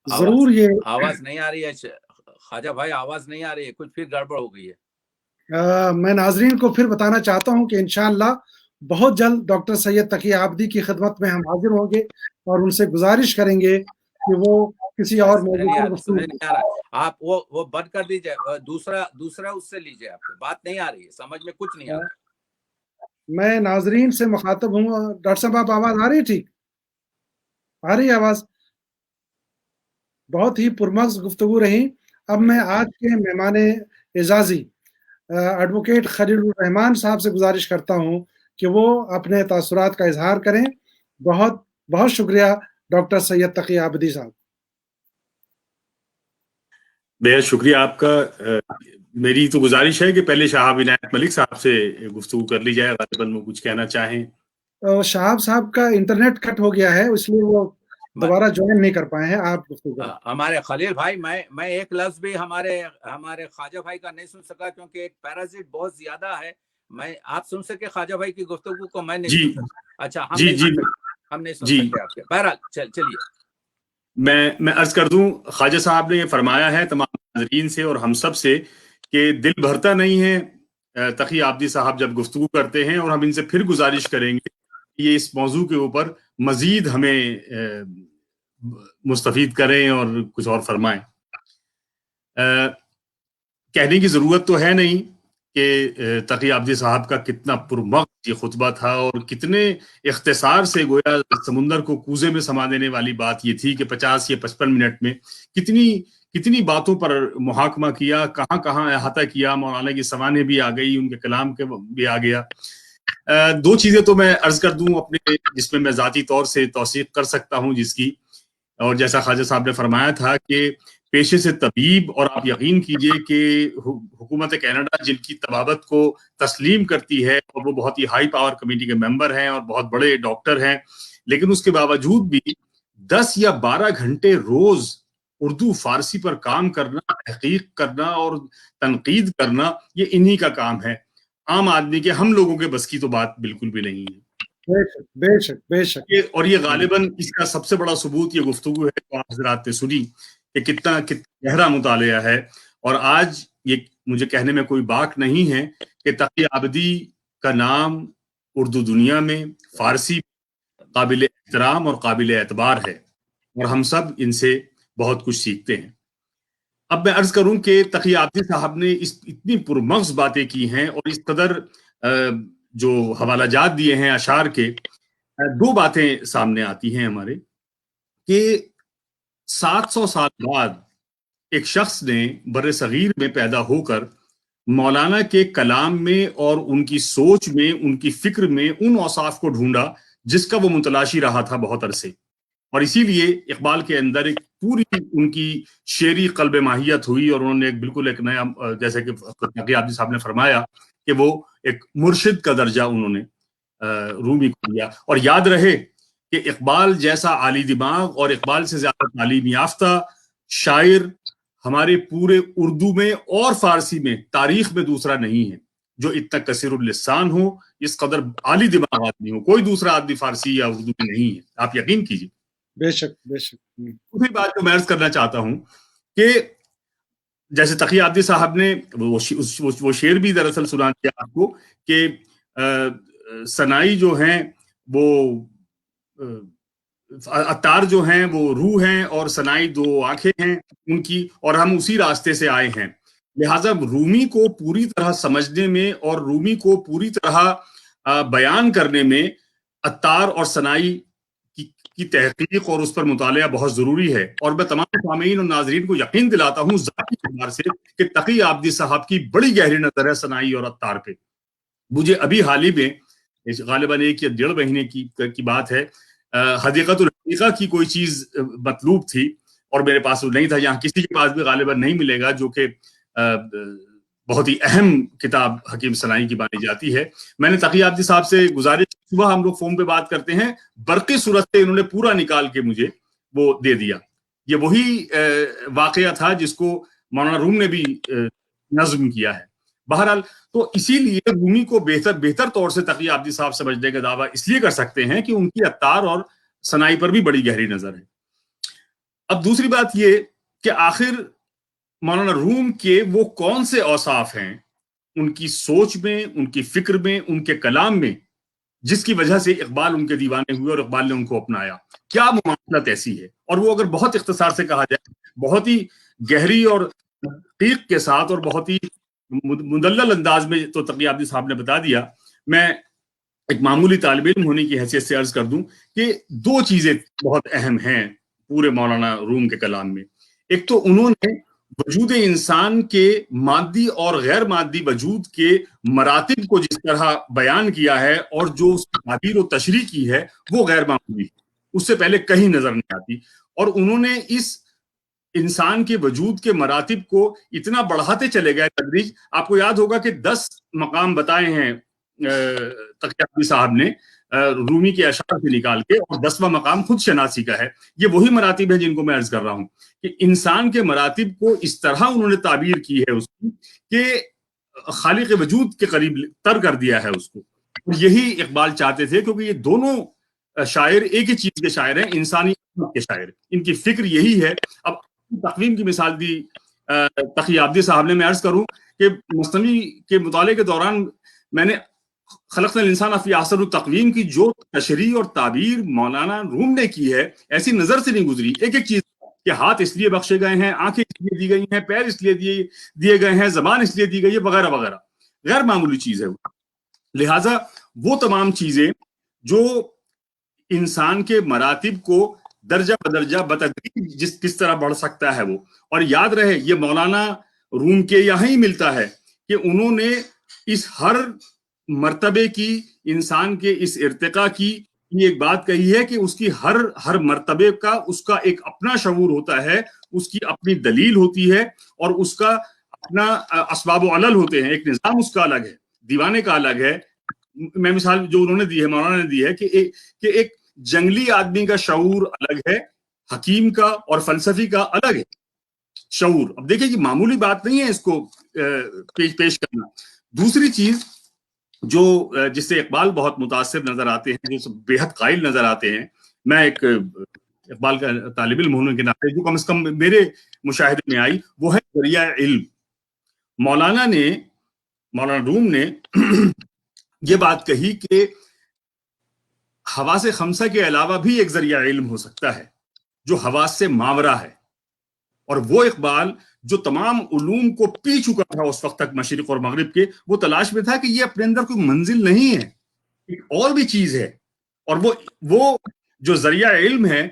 जरूर ये आवाज नहीं आ रही है ख्वाजा भाई, आवाज नहीं आ रही है, कुछ फिर गड़बड़ हो गई है। मैं नाजरीन को फिर बताना चाहता हूं कि इंशाअल्लाह बहुत जल्द डॉक्टर सैयद तकी आबिदी की खिदमत में हम हाजिर होंगे और उनसे गुजारिश करेंगे कि वो किसी और मौजू पर गुफ्तगू नहीं आ रहा है। आप वो बंद कर दीजिए, दूसरा उससे लीजिए, आपको बात नहीं आ रही है, समझ में कुछ नहीं आ रहा है। मैं नाजरीन से मुखातब हूँ। डॉक्टर साहब आप आवाज आ रही? ठीक आ रही आवाज? बहुत ही पुरमज़ गुफ्तगू रही। अब मैं आज के मेहमान एजाजी एडवोकेट खलीलुर रहमान साहब से गुजारिश करता हूँ कि वो अपने तासुरात का इजहार करें। बहुत बहुत शुक्रिया डॉक्टर सैयद तकी आबिदी साहब। बेहद शुक्रिया आपका। मेरी तो गुजारिश है कि पहले शहाब इनायत मलिक साहब से गुफ्तगू कर ली जाए, गालिबन वो कुछ कहना चाहें। शहाब साहब का इंटरनेट कट हो गया है, इसलिए वो दोबारा ज्वाइन नहीं कर पाए हैं। आप हमारे खलील भाई, मैं एक लफ्ज भी हमारे ख्वाजा भाई का नहीं सुन सका, क्योंकि एक पैरासिट बहुत ज्यादा है। आप सुन सके ख्वाजा भाई की गुफ्तगू को? मैं नहीं सुन सका। अच्छा, हम नहीं सुन सके आपके। बहरहाल चलिए, मैं अर्ज कर दूं, ख्वाजा साहब ने ये फरमाया है तमाम नाज़रीन से और हम सब से कि दिल भरता नहीं है तकी आबिदी साहब जब गुफ्तगू करते हैं, और हम इनसे फिर गुजारिश करेंगे कि ये इस मौजू के ऊपर मजीद हमें मुस्तफीद करें और कुछ और फरमाएं। कहने की जरूरत तो है नहीं कि तकी आबिदी साहब का कितना पुरमग़्ज़ ये खुतबा था और कितने इख्तिसार से गोया समुंदर को कूजे में समा देने वाली बात ये थी कि 50 या 55 मिनट में कितनी बातों पर मुहाकमा किया, कहाँ कहाँ अहाता किया। मौलाना की सवानें भी आ गई, उनके कलाम के भी आ गया। दो चीजें तो मैं अर्ज कर दूं अपने, जिसमें मैं जाती तौर से तौसीक कर सकता हूं जिसकी, और जैसा ख्वाजा साहब ने फरमाया था कि पेशे से तबीब, और आप यकीन कीजिए कि हुकूमत कनाडा जिनकी तबाबत को तस्लीम करती है और वो बहुत ही हाई पावर कमेटी के मेंबर हैं और बहुत बड़े डॉक्टर हैं, लेकिन उसके बावजूद भी 10 या 12 घंटे रोज उर्दू फारसी पर काम करना, तहकीक करना और तनकीद करना, ये इन्हीं का काम है। आम आदमी के, हम लोगों के बस की तो बात बिल्कुल भी नहीं है। बेशक बेशक। और ये गालिबन इसका सबसे बड़ा सबूत ये गुफ्तगू है जो आप हज़रात ने सुनी कि कितना गहरा मुतालिया है। और आज ये मुझे कहने में कोई बात नहीं है कि तकी आबिदी का नाम उर्दू दुनिया में, फारसी काबिल एहतराम और काबिल एतबार है, और हम सब इनसे बहुत कुछ सीखते हैं। अब मैं अर्ज करूं कि तकी आबिदी साहब ने इतनी पुरमग़्ज़ बातें की हैं और इस कदर जो हवाला जात दिए हैं अशार के, दो बातें सामने आती हैं हमारे कि 700 साल बाद एक शख्स ने बर्रे सगीर में पैदा होकर मौलाना के कलाम में और उनकी सोच में, उनकी फिक्र में उन औसाफ को ढूंढा जिसका वो मुतलाशी रहा था बहुत अरसे, और इसीलिए इकबाल के अंदर एक पूरी उनकी शेरी कल्ब माहियत हुई और उन्होंने एक नया, जैसे कि तकी आबिदी साहब ने फरमाया कि वो एक मुर्शिद का दर्जा उन्होंने रूमी को दिया। और याद रहे कि इकबाल जैसा आली दिमाग और इकबाल से ज्यादा तालीम याफ्ता शायर ہمارے پورے اردو میں اور فارسی میں تاریخ میں دوسرا نہیں ہے جو اتنا کثیر اللسان ہو، اس قدر عالی دماغ آدمی ہو. کوئی دوسرا آدمی فارسی یا اردو میں نہیں ہے، آپ یقین کیجیے. بے شک بے شک. دوسری بات جو میں عرض کرنا چاہتا ہوں کہ جیسے تقی عابدی صاحب نے وہ شعر بھی دراصل سنا دیا آپ کو کہ سنائی جو ہیں وہ عطار جو ہیں وہ روح ہیں اور سنائی دو آنکھیں ہیں ان کی، اور ہم اسی راستے سے آئے ہیں. لہٰذا رومی کو پوری طرح سمجھنے میں اور رومی کو پوری طرح بیان کرنے میں عطار اور سنائی کی تحقیق اور اس پر مطالعہ بہت ضروری ہے. اور میں تمام سامعین اور ناظرین کو یقین دلاتا ہوں ذاتی اعتبار سے کہ تقی عابدی صاحب کی بڑی گہری نظر ہے سنائی اور عطار پہ. مجھے ابھی حال ہی میں غالباً 1 یا 1.5 مہینے کی بات ہے، حدیقت الحقیقہ کی کوئی چیز مطلوب تھی اور میرے پاس وہ نہیں تھا. یہاں کسی کے پاس بھی غالباً نہیں ملے گا، جو کہ بہت ہی اہم کتاب حکیم سنائی کی مانی جاتی ہے. میں نے تقی عابدی صاحب سے گزارش، صبح ہم لوگ فون پہ بات کرتے ہیں، برقی صورت سے انہوں نے پورا نکال کے مجھے وہ دے دیا. یہ وہی واقعہ تھا جس کو مولانا روم نے بھی نظم کیا ہے. بہرحال تو اسی لیے رومی کو بہتر طور سے تقی عابدی صاحب سمجھنے کا دعویٰ اس لیے کر سکتے ہیں کہ ان کی عطار اور سنائی پر بھی بڑی گہری نظر ہے. اب دوسری بات یہ کہ آخر مولانا روم کے وہ کون سے اوصاف ہیں ان کی سوچ میں، ان کی فکر میں، ان کے کلام میں، جس کی وجہ سے اقبال ان کے دیوانے ہوئے اور اقبال نے ان کو اپنایا؟ کیا مماثلت ایسی ہے؟ اور وہ اگر بہت اختصار سے کہا جائے، بہت ہی گہری اور تحقیق کے ساتھ اور بہت ہی مدلل انداز میں تو تقی عابدی صاحب نے بتا دیا. میں ایک معمولی طالب علم ہونے کی حیثیت سے عرض کر دوں کہ 2 چیزیں بہت اہم ہیں پورے مولانا روم کے کلام میں. ایک تو انہوں نے وجود انسان کے مادی اور غیر مادی وجود کے مراتب کو جس طرح بیان کیا ہے اور جو اس کی تعبیر و تشریح کی ہے وہ غیر معمولی، اس سے پہلے کہیں نظر نہیں آتی. اور انہوں نے اس انسان کے وجود کے مراتب کو اتنا بڑھاتے چلے گئے تدریج. آپ کو یاد ہوگا کہ 10 مقام بتائے ہیں تقی عابدی صاحب نے رومی کے اشعار سے نکال کے، اور 10واں مقام خود شناسی کا ہے. یہ وہی مراتب ہیں جن کو میں عرض کر رہا ہوں کہ انسان کے مراتب کو اس طرح انہوں نے تعبیر کی ہے اس کی کہ خالق وجود کے قریب تر کر دیا ہے اس کو. اور یہی اقبال چاہتے تھے، کیونکہ یہ دونوں شاعر ایک ہی چیز کے شاعر ہیں، انسانی کے شاعر. ان کی فکر یہی ہے. اب تقویم کی مثال دی تقی عابدی صاحب نے. میں عرض کروں کہ مثنوی کے مطالعے کے دوران میں نے خلقنا الانسان فی احسن التقویم کی جو تشریح اور تعبیر مولانا روم نے کی ہے، ایسی نظر سے نہیں گزری. ایک ایک چیز کہ ہاتھ اس لیے بخشے گئے ہیں، آنکھیں اس لیے دی گئی ہیں، پیر اس لیے دیے گئے ہیں، زبان اس لیے دی گئی ہے، وغیرہ وغیرہ. غیر معمولی چیز ہے وہ. لہٰذا وہ تمام چیزیں جو انسان کے مراتب کو درجہ بدرجہ بتدریج کس طرح بڑھ سکتا ہے وہ. اور یاد رہے یہ مولانا روم کے یہاں ہی ملتا ہے کہ انہوں نے اس ہر مرتبے کی، انسان کے اس ارتقاء کی یہ ایک بات کہی ہے کہ اس کی ہر مرتبے کا اس کا ایک اپنا شعور ہوتا ہے، اس کی اپنی دلیل ہوتی ہے، اور اس کا اپنا اسباب و علل ہوتے ہیں. ایک نظام اس کا الگ ہے، دیوانے کا الگ ہے. میں مثال جو انہوں نے دی ہے، مولانا نے دی ہے کہ ایک جنگلی آدمی کا شعور الگ ہے، حکیم کا اور فلسفی کا الگ ہے شعور. اب دیکھیں کہ معمولی بات نہیں ہے اس کو پیش کرنا. دوسری چیز جو جس سے اقبال بہت متاثر نظر آتے ہیں، جو بے حد قائل نظر آتے ہیں، میں ایک اقبال کا طالب علم ہونے کے ناطے جو کم از کم میرے مشاہدے میں آئی، وہ ہے ذریعہ علم. مولانا روم نے یہ بات کہی کہ حواس خمسہ کے علاوہ بھی ایک ذریعہ علم ہو سکتا ہے جو حواس سے ماورا ہے. اور وہ اقبال جو تمام علوم کو پی چکا تھا اس وقت تک مشرق اور مغرب کے، وہ تلاش میں تھا کہ یہ اپنے اندر کوئی منزل نہیں ہے، ایک اور بھی چیز ہے. اور وہ جو ذریعہ علم ہے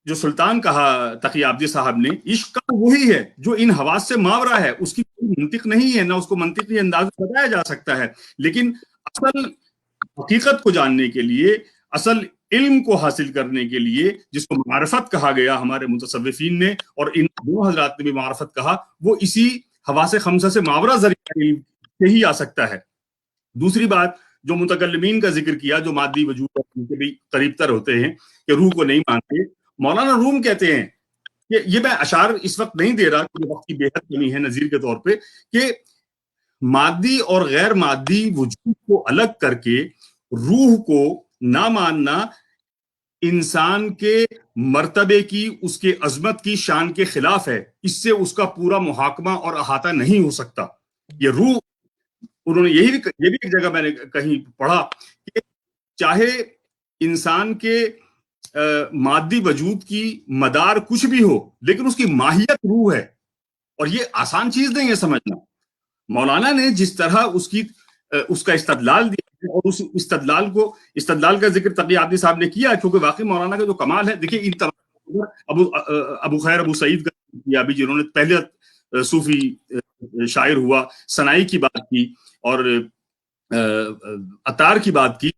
جو سلطان کہا تقی عابدی صاحب نے، عشق کا وہی ہے جو ان حواس سے ماورا ہے. اس کی کوئی منطق نہیں ہے، نہ اس کو منطقی انداز میں بتایا جا سکتا ہے. لیکن اصل حقیقت کو جاننے کے لیے، اصل علم کو حاصل کرنے کے لیے، جس کو معرفت کہا گیا ہمارے متصوفین نے اور ان دونوں حضرات نے بھی معرفت کہا، وہ اسی حواس خمسہ سے ماورا ذریعہ علم سے ہی آ سکتا ہے. دوسری بات جو متکلمین کا ذکر کیا، جو مادی وجود کے بھی قریب تر ہوتے ہیں کہ روح کو نہیں مانتے، مولانا روم کہتے ہیں یہ میں اشعار اس وقت نہیں دے رہا کہ وقت کی بے حد کمی ہے نظیر کے طور پہ، کہ مادی اور غیر مادی وجود کو الگ کر کے روح کو نہ ماننا انسان کے مرتبے کی، اس کے عظمت کی، شان کے خلاف ہے. اس سے اس کا پورا محاکمہ اور احاطہ نہیں ہو سکتا. یہ روح، انہوں نے یہ بھی ایک جگہ میں نے کہیں پڑھا کہ چاہے انسان کے مادی وجود کی مدار کچھ بھی ہو، لیکن اس کی ماہیت روح ہے. اور یہ آسان چیز نہیں ہے سمجھنا. مولانا نے جس طرح اس کا استدلال دیا، اور اس استدلال کا ذکر تقی عابدی صاحب نے کیا، کیونکہ واقعی مولانا کا جو کمال ہے، دیکھیے ان ابو خیر ابو سعید کا بھی، جنہوں نے پہلے صوفی شاعر ہوا، سنائی کی بات کی اور عطار کی بات کی.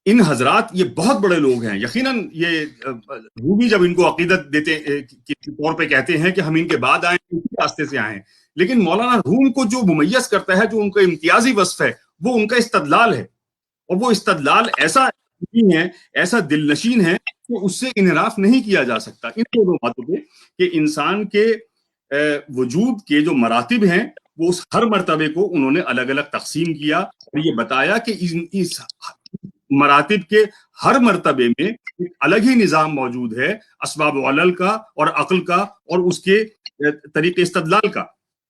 ان حضرات یہ بہت بڑے لوگ ہیں. یقیناً یہ رومی جب ان کو عقیدت دیتے کے طور پہ کہتے ہیں کہ ہم ان کے بعد آئے ہیں، اسی راستے سے آئے ہیں، لیکن مولانا روم کو جو ممیز کرتا ہے، جو ان کا امتیازی وصف ہے، وہ ان کا استدلال ہے. اور وہ استدلال ایسا دل نشین ہے کہ اس سے انحراف نہیں کیا جا سکتا ان دونوں باتوں پہ، کہ انسان کے وجود کے جو مراتب ہیں، وہ اس ہر مرتبے کو انہوں نے الگ الگ تقسیم کیا، اور یہ بتایا کہ اس مراتب کے ہر مرتبے میں ایک الگ ہی نظام موجود ہے، اسباب و علل کا اور عقل کا اور اس کے طریقے استدلال کا.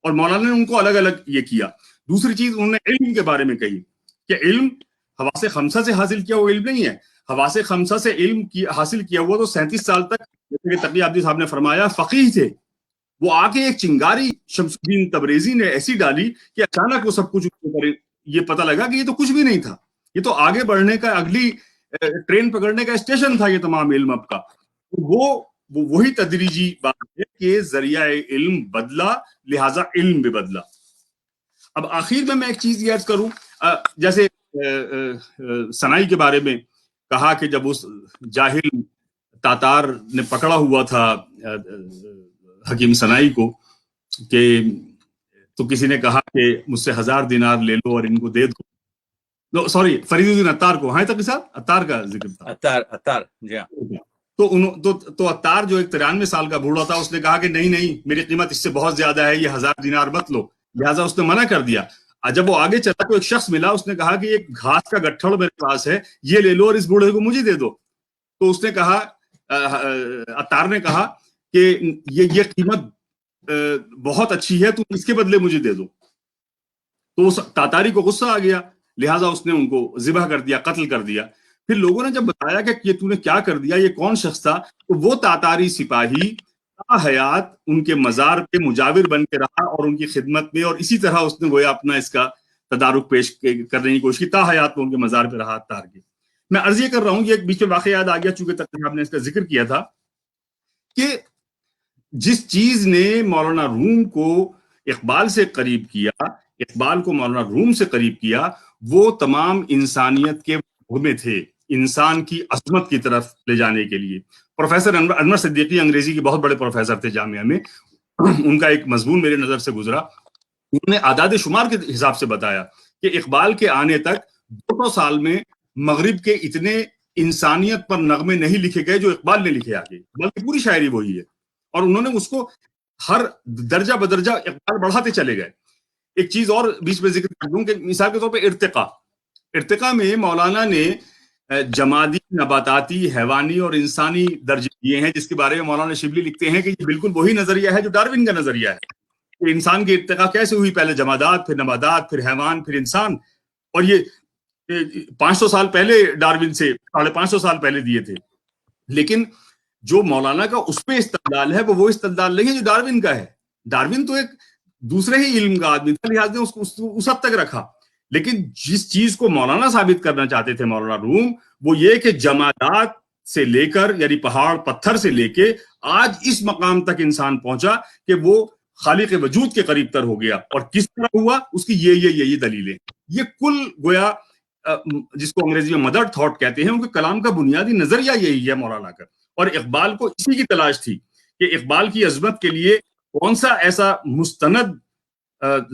اور مولانا نے ان کو الگ الگ یہ کیا. دوسری چیز انہوں نے علم کے بارے میں کہی کہ علم حواس خمسہ سے حاصل کیا ہوا علم نہیں ہے. حواس خمسہ سے علم حاصل کیا ہوا تو 37 سال تک، جیسے کہ تقی عابدی صاحب نے فرمایا، فقیہ تھے. وہ آ کے ایک چنگاری شمس الدین تبریزی نے ایسی ڈالی کہ اچانک وہ سب کچھ یہ پتہ لگا کہ یہ تو کچھ بھی نہیں تھا، یہ تو آگے بڑھنے کا، اگلی ٹرین پکڑنے کا اسٹیشن تھا یہ تمام علم اب کا. وہی تدریجی بات ہے کہ ذریعہ علم بدلا، لہذا علم بھی بدلا. اب آخر میں ایک چیز یاد کروں، جیسے سنائی کے بارے میں کہا کہ جب اس جاہل تاتار نے پکڑا ہوا تھا حکیم سنائی کو، کہ تو کسی نے کہا کہ مجھ سے 1000 دینار لے لو اور ان کو دے دو. سوری، فرید الدین عطار کو، ہاں تقی صاحب عطار کا ذکر تھا. عطار جی ہاں. تو عطار جو ایک 93 سال کا بوڑھا تھا، اس نے کہا کہ نہیں، میری قیمت اس سے بہت زیادہ ہے، یہ 1000 دینار مت لو. لہٰذا اس نے منع کر دیا. جب وہ آگے چلا تو ایک شخص ملا، اس نے کہا کہ ایک گھاس کا گٹھڑ میرے پاس ہے، یہ لے لو اور اس بوڑھے کو مجھے دے دو. تو اس نے کہا، عطار نے کہا کہ یہ قیمت بہت اچھی ہے، تم اس کے بدلے مجھے دے دو. تو اس تاتاری کو غصہ آ گیا، لہٰذا اس نے ان کو ذبح کر دیا، قتل کر دیا. پھر لوگوں نے جب بتایا کہ یہ تو نے کیا کر دیا، یہ کون شخص تھا، تو وہ تاتاری سپاہی حیات ان کے مزار پہ مجاور بن کے رہا اور ان کی خدمت میں، اور اسی طرح اس نے گویا اپنا اس کا تدارک پیش کرنے کی کوشش کی. تا حیات ان کے مزار پہ رہا عطار کے. میں عرض یہ کر رہا ہوں، یہ ایک بیچ میں واقعہ یاد آ گیا، چونکہ تقی صاحب نے اس کا ذکر کیا تھا، کہ جس چیز نے مولانا روم کو اقبال سے قریب کیا، اقبال کو مولانا روم سے قریب کیا، وہ تمام انسانیت کے میں تھے، انسان کی عظمت کی طرف لے جانے کے لیے. پروفیسر انور صدیقی انگریزی کے بہت بڑے پروفیسر تھے جامعہ میں، ان کا ایک مضمون میرے نظر سے گزرا. انہوں نے اعداد شمار کے حساب سے بتایا کہ اقبال کے آنے تک 200 سال میں مغرب کے اتنے انسانیت پر نغمے نہیں لکھے گئے جو اقبال نے لکھے آگے، بلکہ پوری شاعری وہی ہے. اور انہوں نے اس کو ہر درجہ بدرجہ اقبال بڑھاتے چلے گئے. ایک چیز اور بیچ میں ذکر کر دوں کہ مثال کے طور پہ ارتقاء میں مولانا نے جمادی، نباتاتی، حیوانی اور انسانی درجے دیے ہیں، جس کے بارے میں مولانا شبلی لکھتے ہیں کہ یہ بالکل وہی نظریہ ہے جو ڈاروین کا نظریہ ہے، کہ انسان کی ارتقاء کیسے ہوئی، پہلے جمادات، پھر نباتات، پھر حیوان، پھر انسان. اور یہ 500 سال پہلے ڈاروین سے 550 سال پہلے دیے تھے. لیکن جو مولانا کا اس پہ استدلال ہے، وہ استدلال نہیں ہے جو ڈاروین کا ہے. ڈاروین تو ایک دوسرے ہی علم کا آدمی تھا، لہٰذا اس کو اس حد تک رکھا. لیکن جس چیز کو مولانا ثابت کرنا چاہتے تھے مولانا روم، وہ یہ کہ جمادات سے لے کر، یعنی پہاڑ پتھر سے لے کے آج اس مقام تک انسان پہنچا کہ وہ خالق وجود کے قریب تر ہو گیا. اور کس طرح ہوا، اس کی یہ دلیلیں. یہ کل گویا جس کو انگریزی میں مدر تھاٹ کہتے ہیں، ان کے کلام کا بنیادی نظریہ یہی ہے مولانا کا. اور اقبال کو اسی کی تلاش تھی کہ اقبال کی عظمت کے لیے کون سا ایسا مستند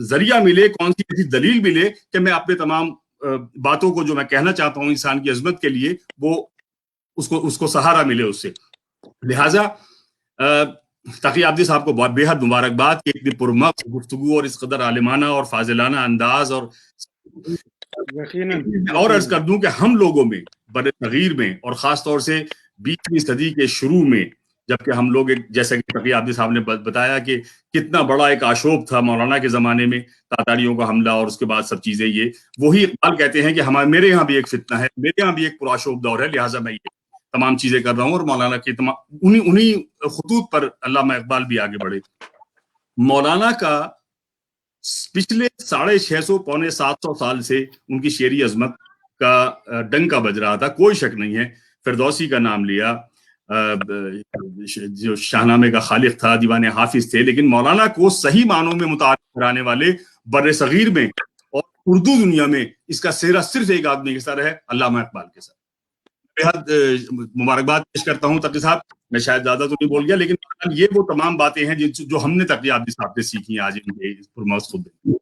ذریعہ ملے، کون سی ایسی دلیل ملے کہ میں اپنے تمام باتوں کو جو میں کہنا چاہتا ہوں انسان کی عظمت کے لیے، وہ اس کو سہارا ملے اس سے. لہٰذا तकी आबदी साहब को बहुत बेहद मुबारकबाद कि इतनी पुरमख्त गुफ्तगू और इस कदर आलिमाना और फाजिलाना अंदाज और अर्ज कर दूं कि हम लोगों में बड़े सगीर में और ख़ास तौर से 20वीं सदी के शुरू में, जबकि हम लोग जैसा कि तकी आबदी साहब ने बताया कि कितना बड़ा एक आशोब था मौलाना के ज़माने में, तातारियों का हमला और उसके बाद सब चीज़ें, ये वही इकबाल कहते हैं कि मेरे यहाँ भी एक फितना है, मेरे यहाँ भी एक पुराशोब दौर है, लिहाजा मैं ये तमाम चीज़ें कर रहा हूँ। और मौलाना की उन्हीं खुतूत पर अल्लामा इकबाल भी आगे बढ़े। मौलाना का पिछले 650 पौने 700 साल से उनकी शेरी अजमत का डंका बज रहा था, कोई शक नहीं है। फिरदौसी का नाम लिया, जो शाहनामे का खालिक था, दीवाने हाफिज थे, लेकिन मौलाना को सही मानों में मुतारिफ कराने वाले बर्रे सगीर में और उर्दू दुनिया में इसका सेहरा सिर्फ एक आदमी के साथ है, अल्लामा इकबाल के साथ। बेहद मुबारकबाद पेश करता हूँ तकी साहब। मैं शायद ज्यादा तो नहीं बोल गया, लेकिन ये वो तमाम बातें हैं जो हमने तकी आबदी साहब से सीखी आज इनके पुरमौज खुतबे।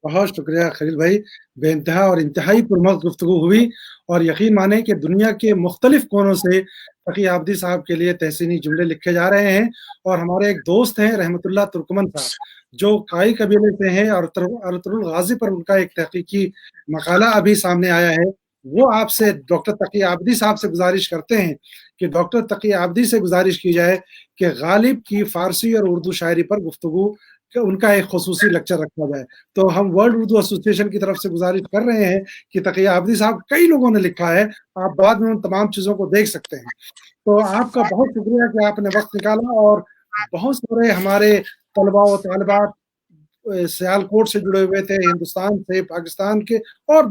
बहुत शुक्रिया खलील भाई, बेइंतहा और इंतहाई पुरमौज गुफ्तगू हुई और यकीन माने कि दुनिया के मुख्तलिफ कोनों से तकी आबदी साहब के लिए तहसीनी जुमले लिखे जा रहे हैं। और हमारे एक दोस्त हैं रहमतुल्लाह तुर्कमन साहब, जो काई कबीले से हैं, और अरतुरुल गाजी पर उनका एक तहकीकी मकाला अभी सामने आया है। वो आपसे डॉक्टर तकी आबदी साहब से गुजारिश करते हैं कि डॉक्टर तकी आबदी से गुजारिश की जाए कि गालिब की फारसी और उर्दू शायरी पर गुफ्तगू कि उनका एक खुसूसी लेक्चर रखा जाए। तो हम वर्ल्ड उर्दू एसोसिएशन की तरफ से गुजारिश कर रहे हैं कि तकी आबदी साहब, कई लोगों ने लिखा है, आप बाद में उन तमाम चीज़ों को देख सकते हैं। तो आपका बहुत शुक्रिया कि आपने वक्त निकाला। और बहुत सारे हमारे तलबा और तालिबात सियालकोट से जुड़े हुए थे, हिंदुस्तान से, पाकिस्तान के और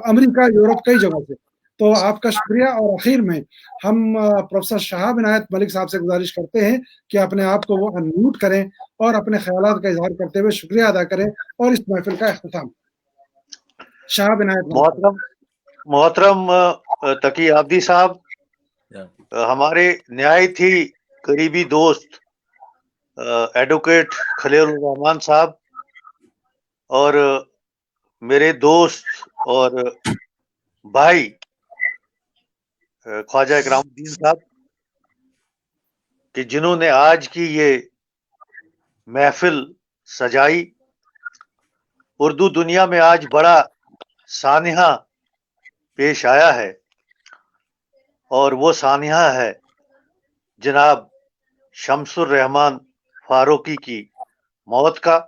अमेरिका, यूरोप, कई जगहों से। तो आपका शुक्रिया। और आखिर में हम प्रोफेसर शहाब इनायत मलिक साहब से गुजारिश करते हैं कि अपने आप को वो अनम्यूट करें और अपने ख्यालात का इजहार करते हुए शुक्रिया अदा करें और इस महफिल का इख्तिताम। शहाब इनायत। मोहतरम तकी आबदी साहब, हमारे नहायत ही करीबी दोस्त एडवोकेट खलील रहमान साहब और मेरे दोस्त और भाई ख्वाजा इकरामुद्दीन साहब, कि जिन्होंने आज की ये महफिल सजाई। उर्दू दुनिया में आज बड़ा सानिहा पेश आया है और वो सानिहा है जनाब शमसुर रहमान फारूकी की मौत का।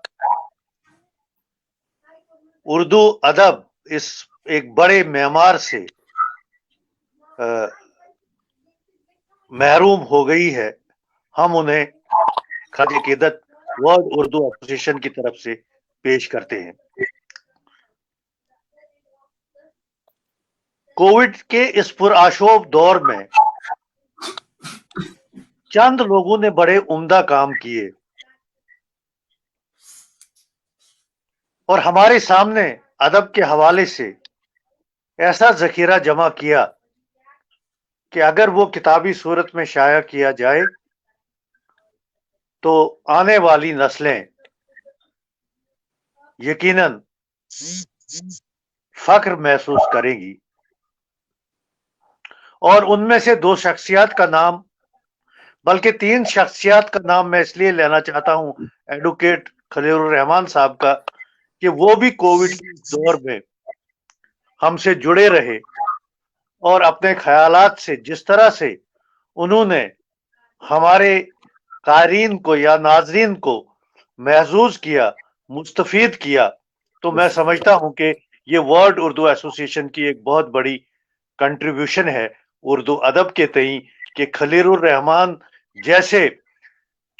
उर्दू अदब इस एक बड़े मेमार से महरूम हो गई है। हम उन्हें खाज अकीदत वर्ल्ड उर्दू एसोसिएशन की तरफ से पेश करते हैं। कोविड के इस पुरआशोब दौर में चंद लोगों ने बड़े उम्दा काम किए और हमारे सामने अदब के हवाले से ऐसा जखीरा जमा किया कि अगर वो किताबी सूरत में शाया किया जाए तो आने वाली नस्लें यकीनन फख्र महसूस करेंगी। और उनमें से दो शख्सियत का नाम, बल्कि तीन शख्सियत का नाम मैं इसलिए लेना चाहता हूं एडवोकेट खलील रहमान साहब का, कि वो भी कोविड के दौर में हमसे जुड़े रहे और अपने ख्यालात से जिस तरह से उन्होंने हमारे क़ारीन को या नाज़रीन को महसूस किया, मुस्तफीद किया, तो मैं समझता हूं कि ये वर्ल्ड उर्दू एसोसिएशन की एक बहुत बड़ी कंट्रीब्यूशन है उर्दू अदब के तई, कि खलील रहमान जैसे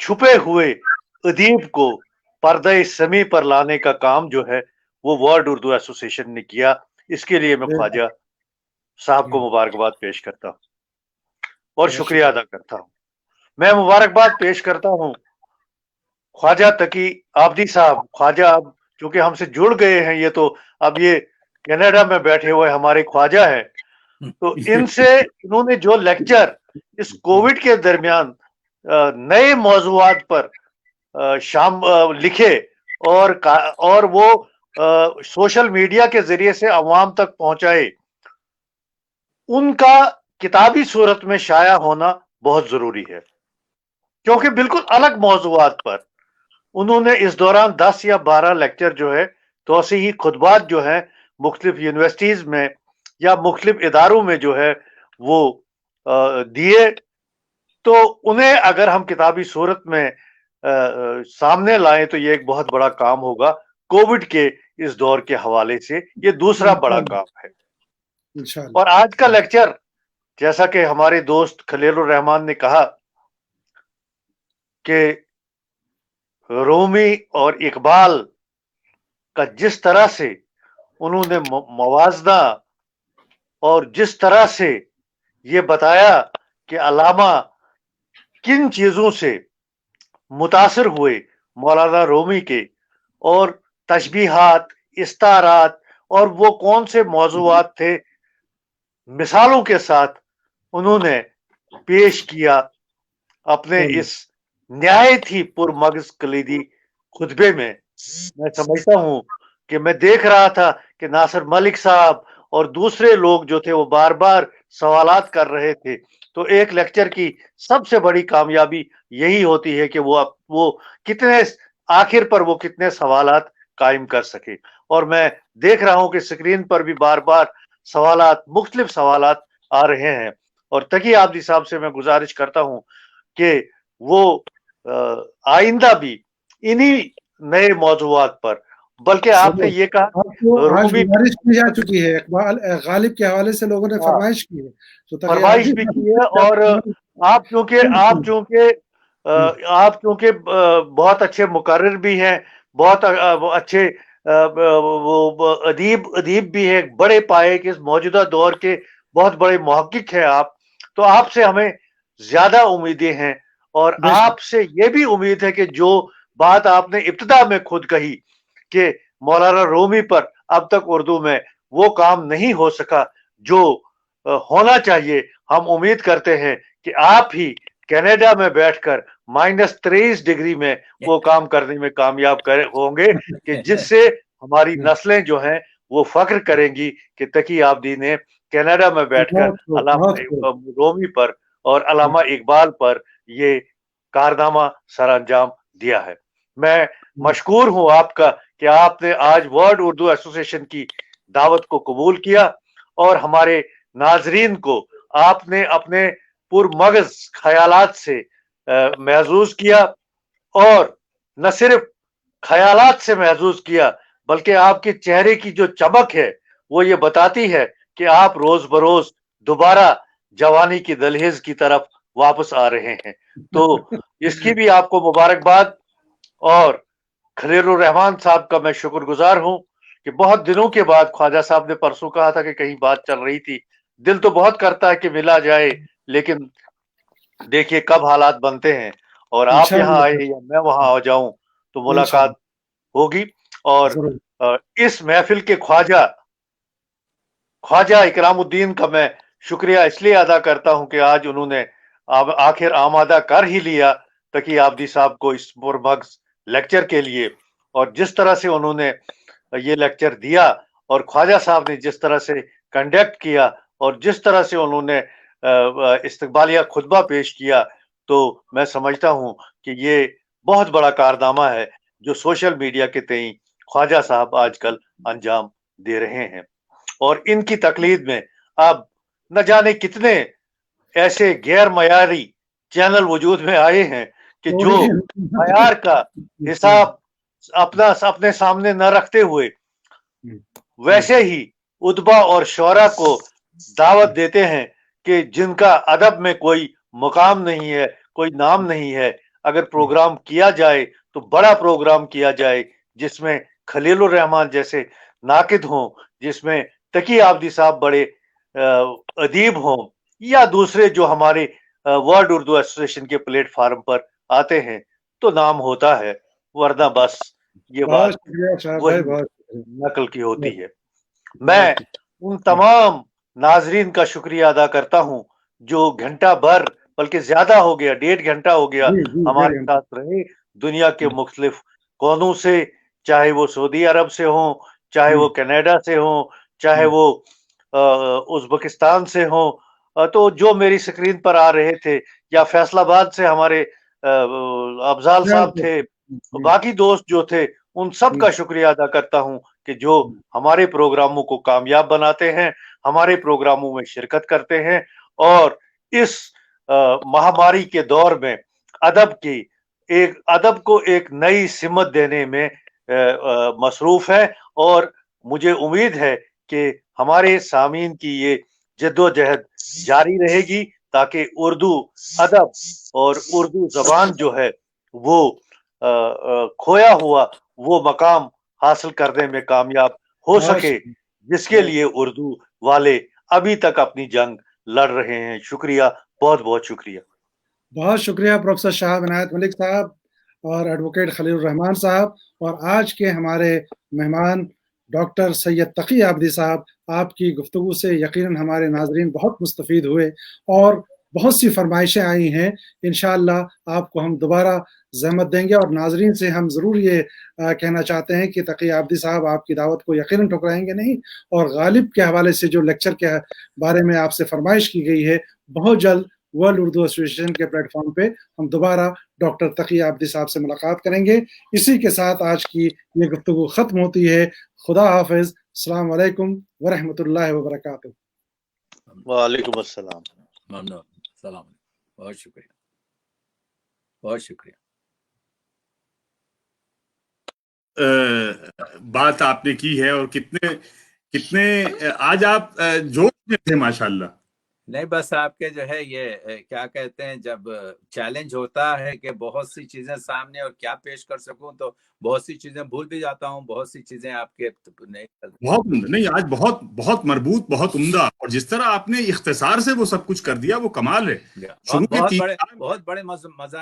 छुपे हुए अदीब को पर्दे समी पर लाने का काम जो है वो वर्ल्ड उर्दू एसोसिएशन ने किया। इसके लिए मैं ख्वाजा साहब को मुबारकबाद पेश करता हूँ और शुक्रिया अदा करता हूँ। मैं मुबारकबाद पेश करता हूँ ख्वाजा तकी आबदी साहब। ख्वाजा अब चूंकि हमसे जुड़ गए हैं, ये तो अब ये कनाडा में बैठे हुए हमारे ख्वाजा हैं, तो इनसे इन्होंने जो लेक्चर इस कोविड के दरमियान नए मौजूआत पर लिखे और वो सोशल मीडिया के जरिए से अवाम तक पहुंचाए, उनका किताबी सूरत में शाया होना बहुत जरूरी है। क्योंकि बिल्कुल अलग मौजूआत पर उन्होंने इस दौरान 10 या 12 लेक्चर जो है तोसीही खुतबात जो है मुख्तलिफ यूनिवर्सिटीज में या मुख्तलिफ इदारों में जो है वो दिए। तो उन्हें अगर हम किताबी सूरत में सामने लाएं तो ये एक बहुत बड़ा काम होगा। कोविड के इस दौर के हवाले से ये दूसरा बड़ा काम है। इंशाअल्लाह। और आज का लेक्चर, जैसा कि हमारे दोस्त खलीलुर रहमान ने कहा कि रूमी और इकबाल का जिस तरह से उन्होंने मवाजना और जिस तरह से ये बताया कि अल्लामा किन चीजों से मुतासिर हुए मौलाना रूमी के, और तशबीहात, इस्तारात और वो कौन से मौजूआत थे, मिसालों के साथ उन्होंने पेश किया अपने इस नहायत ही पुरमगज कलीदी खुतबे में। मैं समझता हूं कि मैं देख रहा था कि नासिर मलिक साहब और दूसरे लोग जो थे वो बार बार सवालात कर रहे थे। तो एक लेक्चर की सबसे बड़ी कामयाबी यही होती है कि वो कितने आखिर पर वो कितने सवालात कायम कर सके। और मैं देख रहा हूं कि स्क्रीन पर भी बार बार सवालात, मुख्तलिफ सवालात आ रहे हैं। और तकी आबदी साहब से मैं गुजारिश करता हूं कि वो आइंदा भी इन्हीं नए मौजूआत पर, बल्कि आपने ये कहा आज गुजारिश की जा चुकी है, इकबाल गालिब के हवाले से लोगों ने फरमाइश की है, तो फरमाइश भी की है। और आप क्योंकि बहुत अच्छे मुकर्रिर भी हैं, बहुत अच्छे वो अदीब भी है, बड़े पाए के इस मौजूदा दौर के बहुत बड़े मुहक्किक हैं आप, तो आपसे हमें ज्यादा उम्मीदें हैं। और आपसे ये भी उम्मीद है कि जो बात आपने इब्तिदा में खुद कही कि मौलाना रूमी पर अब तक उर्दू में वो काम नहीं हो सका जो होना चाहिए, हम उम्मीद करते हैं कि आप ही कनाडा में बैठकर -23 डिग्री में वो काम करने में कामयाब होंगे कि जिससे हमारी नस्लें जो हैं वो फख्र करेंगी कि तकी आबदी ने कनाडा में बैठकर अल्लामा रूमी पर और अल्लामा इकबाल पर ये कारनामा सर अंजाम दिया है। मैं मशकूर हूं आपका कि आपने आज वर्ल्ड उर्दू एसोसिएशन की दावत को कबूल किया और हमारे नाजरीन को आपने अपने पुरमगज ख्यालात से महजूज किया। और न सिर्फ ख्यालात से महजूज किया बल्कि आपके चेहरे की जो चमक है वो ये बताती है कि आप रोज बरोज दोबारा जवानी की दलहेज की तरफ वापस आ रहे हैं। तो इसकी भी आपको मुबारकबाद। और खलीलुर रहमान साहब का मैं शुक्रगुजार हूं कि बहुत दिनों के बाद, ख्वाजा साहब ने परसों कहा था कि कहीं बात चल रही थी, दिल तो बहुत करता है कि मिला जाए, लेकिन देखिए कब हालात बनते हैं और आप यहाँ आए या मैं वहां आ जाऊं तो मुलाकात होगी। और इस महफिल के ख्वाजा इकरामुद्दीन का मैं शुक्रिया इसलिए अदा करता हूं कि आज उन्होंने आखिर आमादा कर ही लिया तकी आबदी साहब को इस पुरमगज लेक्चर के लिए। और जिस तरह से उन्होंने ये लेक्चर दिया और ख्वाजा साहब ने जिस तरह से कंडक्ट किया और जिस तरह से उन्होंने इस्तकबालिया खुतबा पेश किया, तो मैं समझता हूं कि ये बहुत बड़ा कारनामा है जो सोशल मीडिया के तई ख्वाजा साहब आजकल अंजाम दे रहे हैं। और इनकी तकलीद में अब न जाने कितने ऐसे गैर मयारी चैनल वजूद में आए हैं कि जो मयार का हिसाब अपने सामने न रखते हुए वैसे ही उदबा और शोरा को दावत देते हैं कि जिनका अदब में कोई मुकाम नहीं है, कोई नाम नहीं है। अगर प्रोग्राम किया जाए तो बड़ा प्रोग्राम किया जाए जिसमें खलीलुर रहमान जैसे नाकिद हों, जिसमें तकी आबदी साहब बड़े अदीब हों, या दूसरे जो हमारे वर्ल्ड उर्दू एसोसिएशन के प्लेटफार्म पर आते हैं तो नाम होता है, वरना बस ये बात वही नकल की होती है। मैं उन तमाम नाजरीन का शुक्रिया अदा करता हूं जो घंटा भर, बल्कि ज्यादा हो गया, 1.5 घंटा हो गया, हमारे साथ रहे दुनिया के मुख्तलिफ कोनों से, चाहे वो सऊदी अरब से हो, चाहे वो कनाडा से हो, चाहे वो उज़्बेकिस्तान से हो, तो जो मेरी स्क्रीन पर आ रहे थे, या फैसलाबाद से हमारे अफजाल साहब थे, बाकी दोस्त जो थे, उन सब का शुक्रिया अदा करता हूं कि जो हमारे प्रोग्रामों को कामयाब बनाते हैं, हमारे प्रोग्रामों में शिरकत करते हैं और इस महामारी के दौर में अदब को एक नई सिमत देने में मसरूफ है। और मुझे उम्मीद है कि हमारे सामीन की ये जद्दोजहद जारी रहेगी ताकि उर्दू अदब और उर्दू जबान जो है वो खोया हुआ वो मकाम हासिल करने में कामयाब हो सके, जिसके लिए उर्दू वाले अभी तक अपनी जंग लड़ रहे हैं। शुक्रिया, बहुत बहुत शुक्रिया। बहुत शुक्रिया प्रोफेसर शाह इनायत मलिक साहब और एडवोकेट खलील रहमान साहब, और आज के हमारे मेहमान डॉक्टर सैयद तकी आबदी साहब। आपकी गुफ्तगू से यकीनन हमारे नाजरीन बहुत मुस्तफ़ीद हुए और बहुत सी फरमाइशें आई हैं। इंशाअल्लाह आपको हम दोबारा ज़हमत देंगे और नाजरीन से हम ज़रूर ये कहना चाहते हैं कि तकी आबदी साहब आपकी दावत को यकीनन ठुकराएंगे नहीं, और गालिब के हवाले से जो लेक्चर के बारे में आपसे फरमाइश की गई है, बहुत जल्द वर्ल्ड उर्दू एसोसिएशन के प्लेटफॉर्म पे हम दोबारा डॉक्टर तकी आबदी साहब से मुलाकात करेंगे। इसी के साथ आज की ये गुफ्तगू ख़त्म होती है। खुदा हाफिज़। अस्सलाम वालेकुम व रहमतुल्लाहि व बरकातुहू। वालेकुम अस्सलाम। ममनून, सलाम, बहुत शुक्रिया, बहुत शुक्रिया। बात आपने की है और कितने कितने आज आप जोश में थे माशाल्लाह। नहीं, बस आपके जो है ये क्या कहते हैं, जब चैलेंज होता है कि बहुत सी चीजें सामने और क्या पेश कर सकूं, तो बहुत सी चीजें भूल भी जाता हूं, बहुत सी चीजें आपके नहीं, आज बहुत बहुत मरबूत, बहुत उम्दा, और जिस तरह आपने इख्तिसार से वो सब कुछ कर दिया वो कमाल है। बहुत बड़े मजा